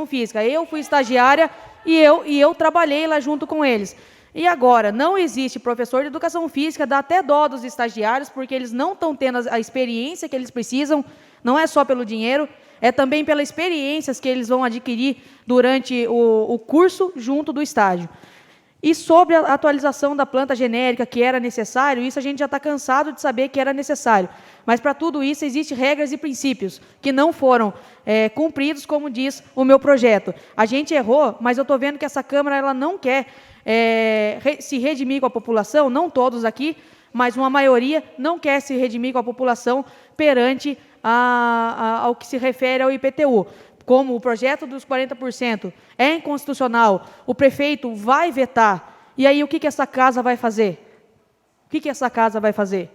física. Eu fui estagiária e eu trabalhei lá junto com eles. E agora, não existe professor de educação física, dá até dó dos estagiários, porque eles não estão tendo a experiência que eles precisam, não é só pelo dinheiro, é também pelas experiências que eles vão adquirir durante o curso junto do estágio. E sobre a atualização da planta genérica, que era necessário, isso a gente já está cansado de saber que era necessário. Mas para tudo isso existem regras e princípios que não foram cumpridos, como diz o meu projeto. A gente errou, mas eu estou vendo que essa Câmara ela não quer se redimir com a população, não todos aqui, mas uma maioria não quer se redimir com a população perante ao que se refere ao IPTU. Como o projeto dos 40% é inconstitucional, o prefeito vai vetar. E aí o que essa casa vai fazer? O que essa casa vai fazer?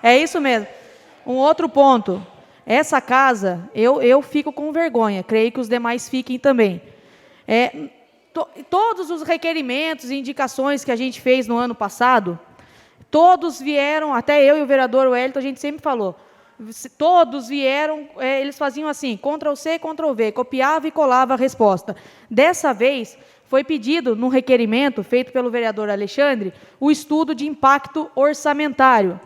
É isso mesmo. Um outro ponto. Essa casa, eu fico com vergonha, creio que os demais fiquem também. Todos os requerimentos e indicações que a gente fez no ano passado, todos vieram, até eu e o vereador Wellington, a gente sempre falou, todos vieram, eles faziam assim, Ctrl+C, Ctrl+V, copiava e colava a resposta. Dessa vez, foi pedido, num requerimento feito pelo vereador Alexandre, o estudo de impacto orçamentário,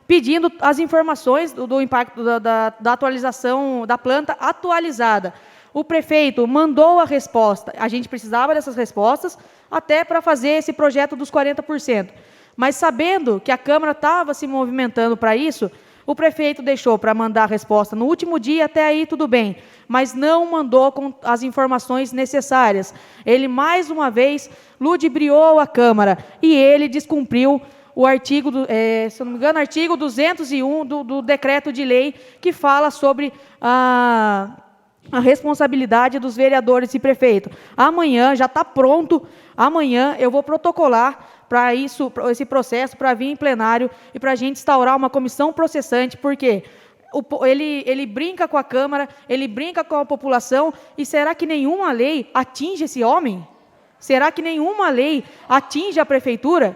pedindo as informações do impacto da atualização da planta atualizada. O prefeito mandou a resposta, a gente precisava dessas respostas, até para fazer esse projeto dos 40%. Mas sabendo que a Câmara estava se movimentando para isso, o prefeito deixou para mandar a resposta no último dia, até aí tudo bem, mas não mandou com as informações necessárias. Ele, mais uma vez, ludibriou a Câmara e ele descumpriu o artigo, se não me engano, artigo 201 do decreto de lei, que fala sobre a responsabilidade dos vereadores e prefeito. Amanhã, já está pronto, amanhã eu vou protocolar para esse processo, para vir em plenário e para a gente instaurar uma comissão processante, porque ele brinca com a Câmara, ele brinca com a população, e será que nenhuma lei atinge esse homem? Será que nenhuma lei atinge a prefeitura?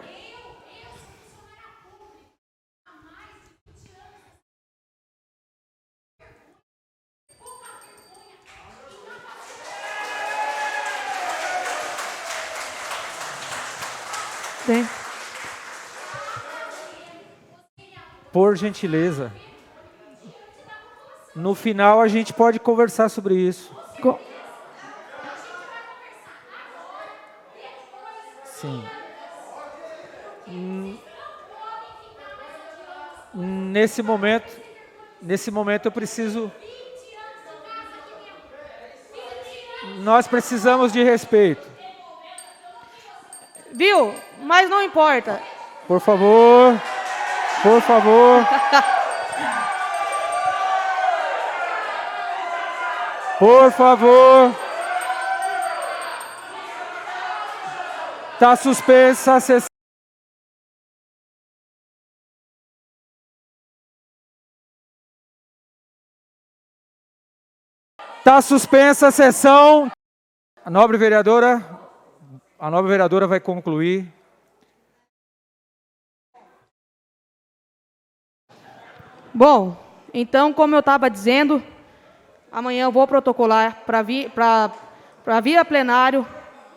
Sim. Por gentileza. No final a gente pode conversar sobre isso. Sim. Nesse momento eu preciso... Nós precisamos de respeito. Viu? Mas não importa. Por favor. Por favor. Por favor. Está suspensa a sessão. Está suspensa a sessão. A nobre vereadora vai concluir. Bom, então, como eu estava dizendo, amanhã eu vou protocolar para vir a plenário.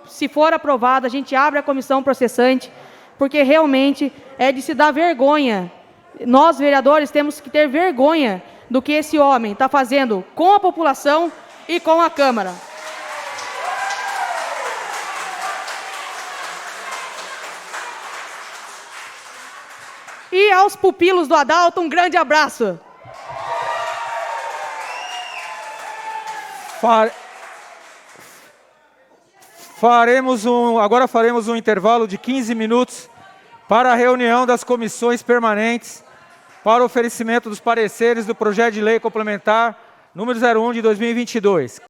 Se for aprovado, a gente abre a comissão processante, porque realmente é de se dar vergonha. Nós, vereadores, temos que ter vergonha do que esse homem está fazendo com a população e com a Câmara. E aos pupilos do Adalto, um grande abraço. Agora faremos um intervalo de 15 minutos para a reunião das comissões permanentes para o oferecimento dos pareceres do projeto de lei complementar número 01 de 2022.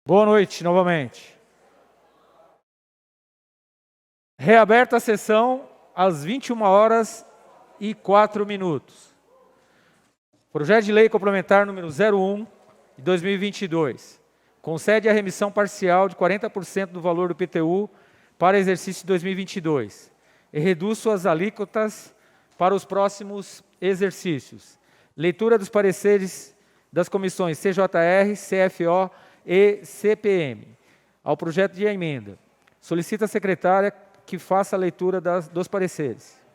Boa noite, novamente. Reaberta a sessão às 21h04. Projeto de Lei Complementar número 01 de 2022. Concede a remissão parcial de 40% do valor do IPTU para exercício de 2022 e reduz suas alíquotas para os próximos exercícios. Leitura dos pareceres das comissões CJR, CFO e CPM. Ao projeto de emenda. Solicita a secretária que faça a leitura dos pareceres.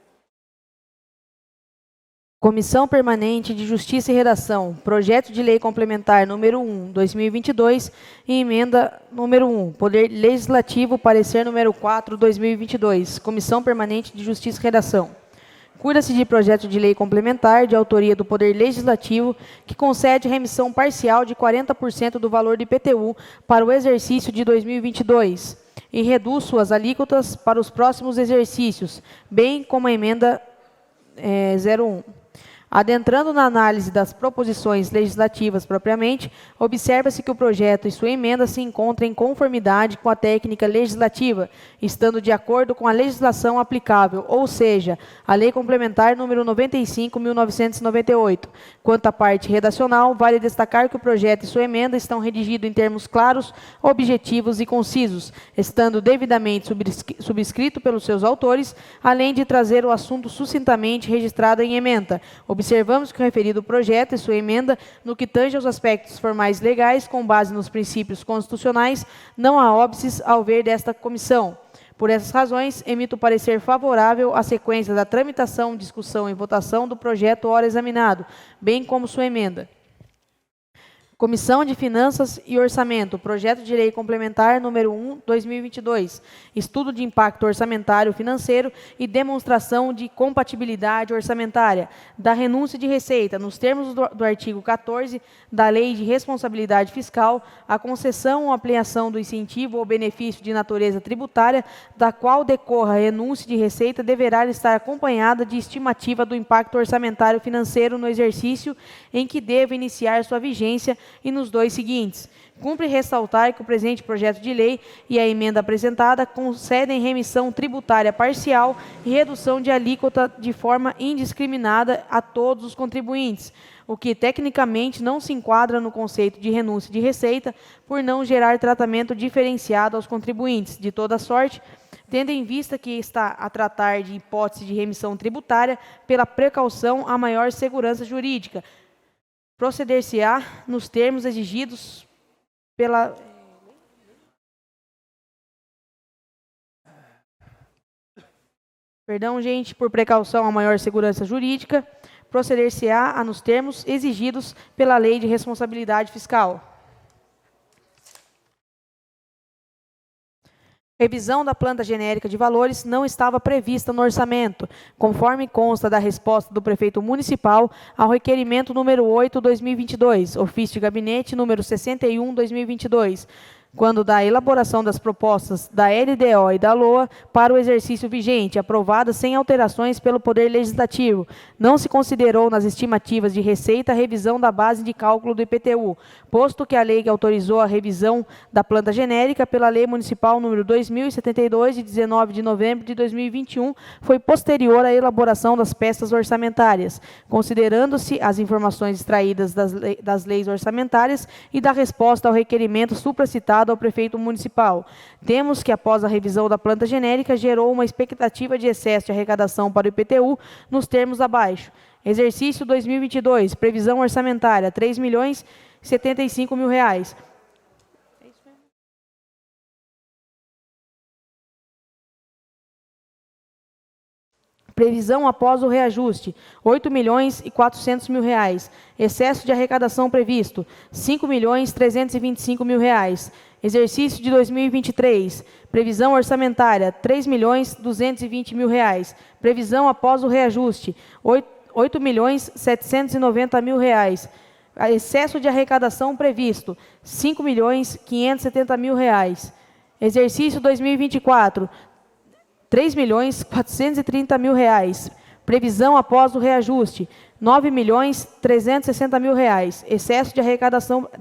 Comissão Permanente de Justiça e Redação, Projeto de Lei Complementar número 1, 2022 e emenda número 1, Poder Legislativo, parecer número 4, 2022. Comissão Permanente de Justiça e Redação. Cuida-se de projeto de lei complementar de autoria do Poder Legislativo que concede remissão parcial de 40% do valor do IPTU para o exercício de 2022 e reduz suas alíquotas para os próximos exercícios, bem como a emenda 01. Adentrando na análise das proposições legislativas propriamente, observa-se que o projeto e sua emenda se encontram em conformidade com a técnica legislativa, estando de acordo com a legislação aplicável, ou seja, a Lei Complementar número 95/1998. Quanto à parte redacional, vale destacar que o projeto e sua emenda estão redigidos em termos claros, objetivos e concisos, estando devidamente subscrito pelos seus autores, além de trazer o assunto sucintamente registrado em ementa. Observamos que o referido projeto e sua emenda, no que tange aos aspectos formais legais, com base nos princípios constitucionais, não há óbices ao ver desta comissão. Por essas razões, emito parecer favorável à sequência da tramitação, discussão e votação do projeto ora examinado, bem como sua emenda. Comissão de Finanças e Orçamento, Projeto de Lei Complementar número 1, 2022. Estudo de impacto orçamentário financeiro e demonstração de compatibilidade orçamentária da renúncia de receita, nos termos do artigo 14 da Lei de Responsabilidade Fiscal, a concessão ou ampliação do incentivo ou benefício de natureza tributária, da qual decorra a renúncia de receita, deverá estar acompanhada de estimativa do impacto orçamentário financeiro no exercício em que deve iniciar sua vigência e nos dois seguintes. Cumpre ressaltar que o presente projeto de lei e a emenda apresentada concedem remissão tributária parcial e redução de alíquota de forma indiscriminada a todos os contribuintes, o que tecnicamente não se enquadra no conceito de renúncia de receita, por não gerar tratamento diferenciado aos contribuintes. De toda sorte, tendo em vista que está a tratar de hipótese de remissão tributária, pela precaução a maior segurança jurídica, proceder-se-á nos termos exigidos pela... Perdão, gente, por precaução a maior segurança jurídica, proceder-se-á nos termos exigidos pela Lei de Responsabilidade Fiscal. Revisão da planta genérica de valores não estava prevista no orçamento, conforme consta da resposta do prefeito municipal ao requerimento número 8/2022, ofício de gabinete número 61/2022, quando da elaboração das propostas da LDO e da LOA para o exercício vigente, aprovadas sem alterações pelo Poder Legislativo, não se considerou nas estimativas de receita a revisão da base de cálculo do IPTU, posto que a lei que autorizou a revisão da planta genérica pela Lei Municipal número 2072, de 19 de novembro de 2021, foi posterior à elaboração das peças orçamentárias, considerando-se as informações extraídas das leis orçamentárias e da resposta ao requerimento supracitado ao prefeito municipal. Temos que, após a revisão da planta genérica, gerou uma expectativa de excesso de arrecadação para o IPTU nos termos abaixo. Exercício 2022, previsão orçamentária, R$ 3.075.000. Previsão após o reajuste, R$ 8.400.000. Excesso de arrecadação previsto, R$ 5.325.000. Exercício de 2023, previsão orçamentária, R$ 3.220.000. Previsão após o reajuste, R$ 8.790.000. Excesso de arrecadação previsto, R$ 5.570.000. Exercício 2024, R$ 3.430.000. Previsão após o reajuste, R$ 9.360.000. Excesso de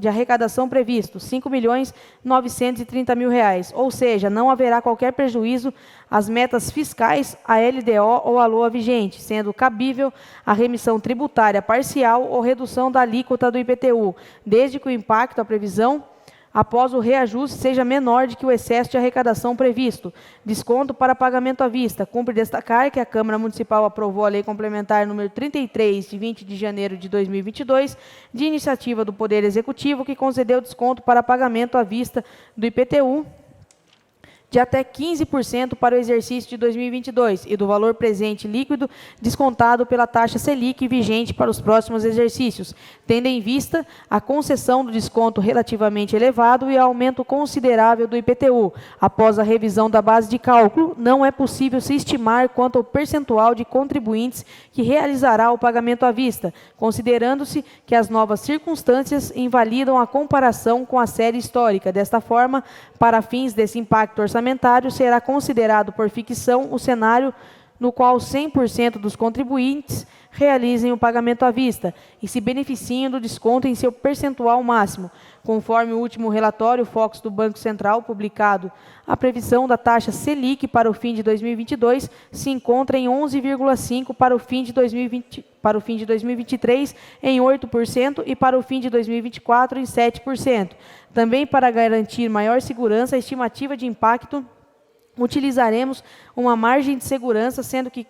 arrecadação previsto, R$ 5.930.000. Ou seja, não haverá qualquer prejuízo às metas fiscais, à LDO ou à LOA vigente, sendo cabível a remissão tributária parcial ou redução da alíquota do IPTU, desde que o impacto à previsão após o reajuste seja menor do que o excesso de arrecadação previsto. Desconto para pagamento à vista. Cumpre destacar que a Câmara Municipal aprovou a Lei Complementar número 33, de 20 de janeiro de 2022, de iniciativa do Poder Executivo, que concedeu desconto para pagamento à vista do IPTU de até 15% para o exercício de 2022 e do valor presente líquido descontado pela taxa Selic vigente para os próximos exercícios, tendo em vista a concessão do desconto relativamente elevado e aumento considerável do IPTU. Após a revisão da base de cálculo, não é possível se estimar quanto ao percentual de contribuintes que realizará o pagamento à vista, considerando-se que as novas circunstâncias invalidam a comparação com a série histórica. Desta forma, para fins desse impacto orçamentário, será considerado por ficção o cenário no qual 100% dos contribuintes realizem o pagamento à vista e se beneficiem do desconto em seu percentual máximo. Conforme o último relatório Focus do Banco Central publicado, a previsão da taxa Selic para o fim de 2022 se encontra em 11,5% para o fim de 2023 em 8% e para o fim de 2024 em 7%. Também para garantir maior segurança, a estimativa de impacto utilizaremos uma margem de segurança, sendo que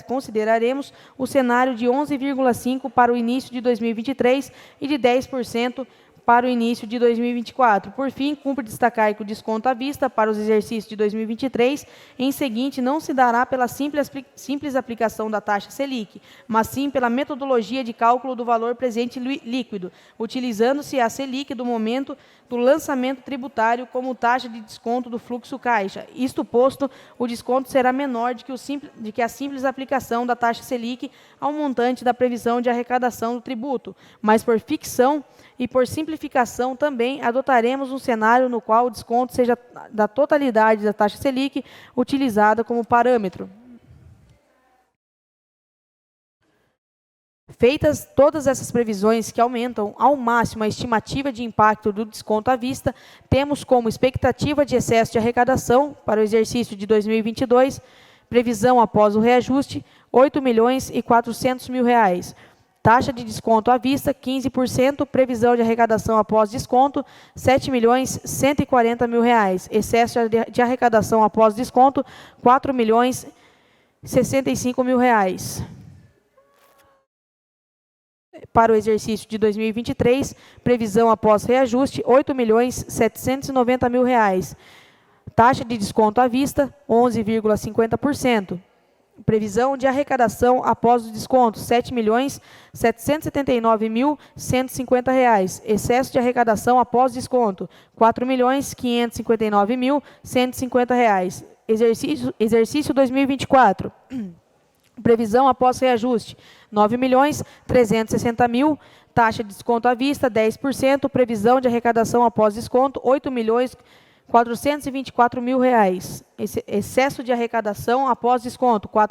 consideraremos o cenário de 11,5% para o início de 2023 e de 10% para o início de 2024. Por fim, cumpre destacar que o desconto à vista para os exercícios de 2023 em seguinte não se dará pela simples aplicação da taxa Selic, mas sim pela metodologia de cálculo do valor presente líquido, utilizando-se a Selic do momento do lançamento tributário como taxa de desconto do fluxo caixa. Isto posto, o desconto será menor do que a simples aplicação da taxa Selic ao montante da previsão de arrecadação do tributo, mas por ficção e por simplificação também adotaremos um cenário no qual o desconto seja da totalidade da taxa Selic utilizada como parâmetro. Feitas todas essas previsões que aumentam ao máximo a estimativa de impacto do desconto à vista, temos como expectativa de excesso de arrecadação para o exercício de 2022, previsão após o reajuste, R$ 8.400.000. Taxa de desconto à vista, 15%. Previsão de arrecadação após desconto, R$ 7.140.000. Excesso de arrecadação após desconto, R$ 4.065.000. Para o exercício de 2023, previsão após reajuste, R$ 8.790.000. Taxa de desconto à vista, 11,50%. Previsão de arrecadação após o desconto, R$ 7.779.150. Excesso de arrecadação após desconto, R$ 4.559.150. Exercício 2024. Previsão após reajuste, R$ 9.360.000. Taxa de desconto à vista, 10%. Previsão de arrecadação após desconto, R$ 8.424.000. Excesso de arrecadação após desconto, R$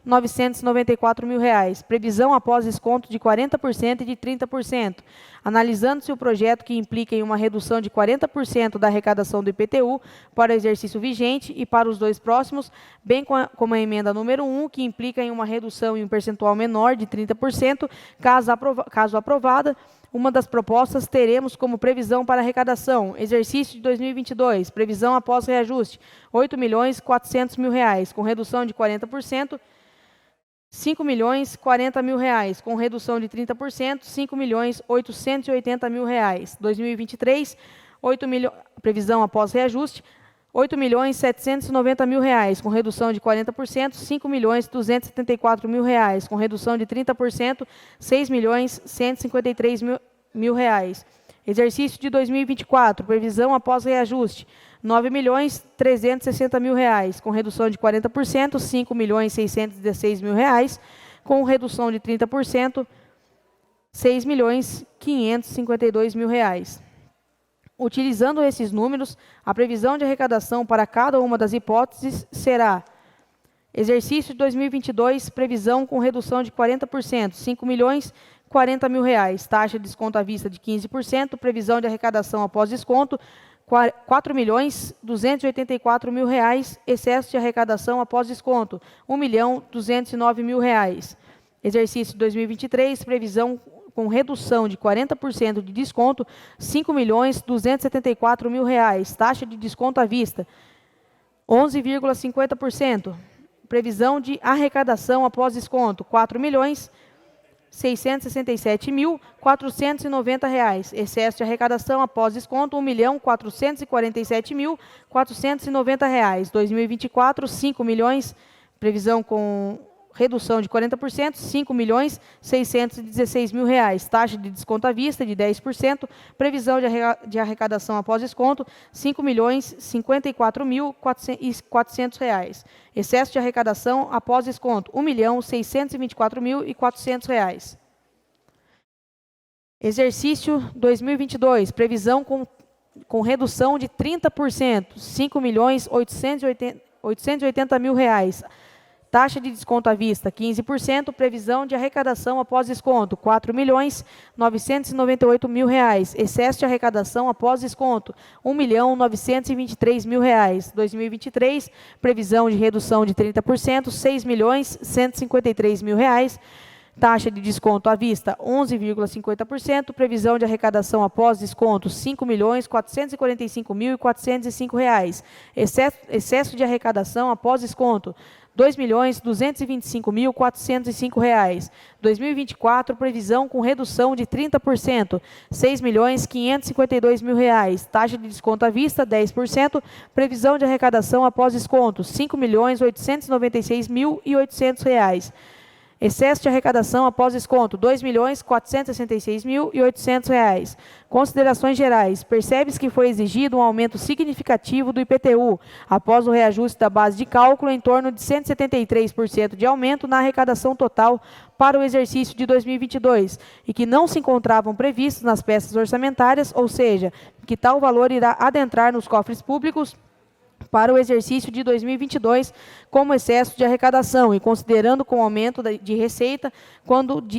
4.994.000. Previsão após desconto de 40% e de 30%. Analisando-se o projeto que implica em uma redução de 40% da arrecadação do IPTU para o exercício vigente e para os dois próximos, bem como a emenda número 1, que implica em uma redução em um percentual menor de 30%, caso aprovada. Uma das propostas teremos como previsão para arrecadação, exercício de 2022, previsão após reajuste, R$ 8.400.000, com redução de 40%, R$ 5.040.000, com redução de 30%, R$ 5.880.000. 2023, previsão após reajuste, R$ 8.790.000, com redução de 40%, R$ 5.274.000, com redução de 30%, R$ 6.153.000. Exercício de 2024, previsão após reajuste, R$ 9.360.000, com redução de 40%, R$ 5.616.000, com redução de 30%, R$ 6.552.000. Utilizando esses números, a previsão de arrecadação para cada uma das hipóteses será Exercício de 2022, previsão com redução de 40%, R$ 5.040.000. Taxa de desconto à vista de 15%, previsão de arrecadação após desconto, R$ 4.284.000. Excesso de arrecadação após desconto, R$ 1.209.000. Exercício de 2023, previsão com redução de 40% de desconto, R$ 5.274.000. Taxa de desconto à vista, 11,50%. Previsão de arrecadação após desconto, R$ 4.667.490. Excesso de arrecadação após desconto, R$ 1.447.490. 2024, 5 milhões, previsão com redução de 40%, R$ 5.616.000. Taxa de desconto à vista de 10%, previsão de arrecadação após desconto, R$ 5.054.400. Excesso de arrecadação após desconto, R$ 1.624.400. Exercício 2022, previsão com redução de 30%, R$ 5.880.000. Taxa de desconto à vista, 15%. Previsão de arrecadação após desconto, R$ 4.998.000. Excesso de arrecadação após desconto, R$ 1.923.000. 2023, previsão de redução de 30%, R$ 6.153.000. Taxa de desconto à vista, 11,50%. Previsão de arrecadação após desconto, R$ 5.445.405. Excesso de arrecadação após desconto, R$ 2.225.405. 2024, previsão com redução de 30%, R$ 6.552.000. Taxa de desconto à vista, 10%. Previsão de arrecadação após desconto, R$ 5.896.800. Excesso de arrecadação após desconto, R$ 2.466.800. Considerações gerais. Percebe-se que foi exigido um aumento significativo do IPTU, após o reajuste da base de cálculo, em torno de 173% de aumento na arrecadação total para o exercício de 2022, e que não se encontravam previstos nas peças orçamentárias, ou seja, que tal valor irá adentrar nos cofres públicos para o exercício de 2022 como excesso de arrecadação, e considerando com o aumento de receita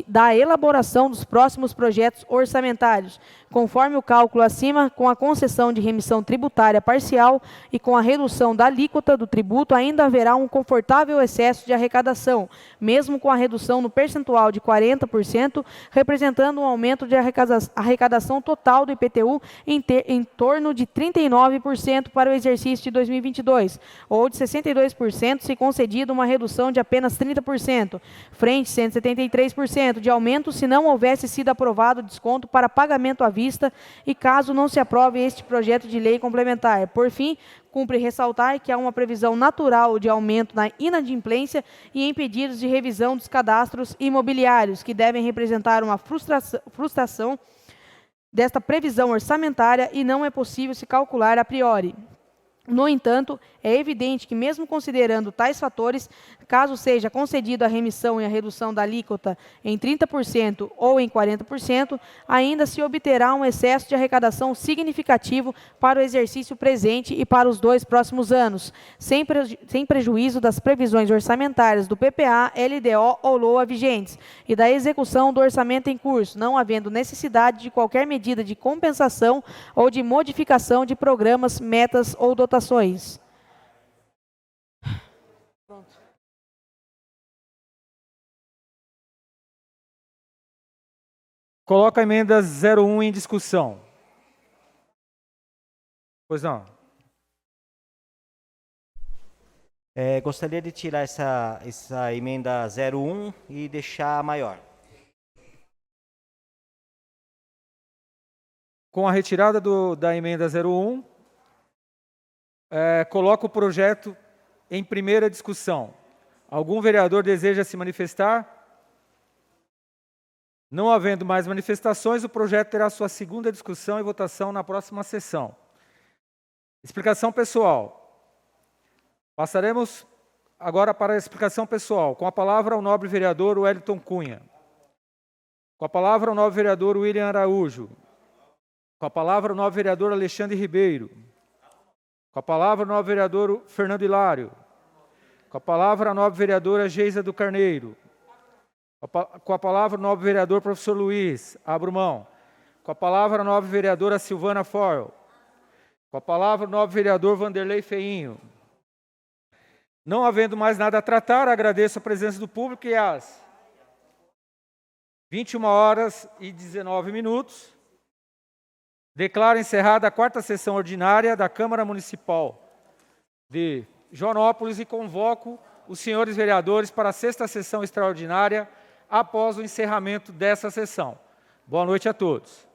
da elaboração dos próximos projetos orçamentários, conforme o cálculo acima, com a concessão de remissão tributária parcial e com a redução da alíquota do tributo, ainda haverá um confortável excesso de arrecadação, mesmo com a redução no percentual de 40%, representando um aumento de arrecadação total do IPTU em torno de 39% para o exercício de 2022, ou de 62% se concedido uma redução de apenas 30%, frente a 173% de aumento se não houvesse sido aprovado o desconto para pagamento à vista e caso não se aprove este projeto de lei complementar. Por fim, cumpre ressaltar que há uma previsão natural de aumento na inadimplência e em pedidos de revisão dos cadastros imobiliários, que devem representar uma frustração desta previsão orçamentária e não é possível se calcular a priori. No entanto, é evidente que, mesmo considerando tais fatores, caso seja concedida a remissão e a redução da alíquota em 30% ou em 40%, ainda se obterá um excesso de arrecadação significativo para o exercício presente e para os 2 próximos anos, sem prejuízo das previsões orçamentárias do PPA, LDO ou LOA vigentes e da execução do orçamento em curso, não havendo necessidade de qualquer medida de compensação ou de modificação de programas, metas ou dotações. Coloca a emenda 01 em discussão. Pois não. Gostaria de tirar essa emenda 01 e deixar maior. Com a retirada da emenda 01, coloca o projeto em primeira discussão. Algum vereador deseja se manifestar? Não havendo mais manifestações, o projeto terá sua segunda discussão e votação na próxima sessão. Explicação pessoal. Passaremos agora para a explicação pessoal. Com a palavra, o nobre vereador Wellington Cunha. Com a palavra, o nobre vereador William Araújo. Com a palavra, o nobre vereador Alexandre Ribeiro. Com a palavra, o nobre vereador Fernando Hilário. Com a palavra, a nobre vereadora Geisa do Carneiro. Com a palavra, o nobre vereador professor Luiz. Abro mão. Com a palavra, a nobre vereadora Silvana Foil. Com a palavra, o nobre vereador Vanderlei Feinho. Não havendo mais nada a tratar, agradeço a presença do público e às 21h19, declaro encerrada a 4ª sessão ordinária da Câmara Municipal de Joanópolis e convoco os senhores vereadores para a 6ª sessão extraordinária após o encerramento dessa sessão. Boa noite a todos.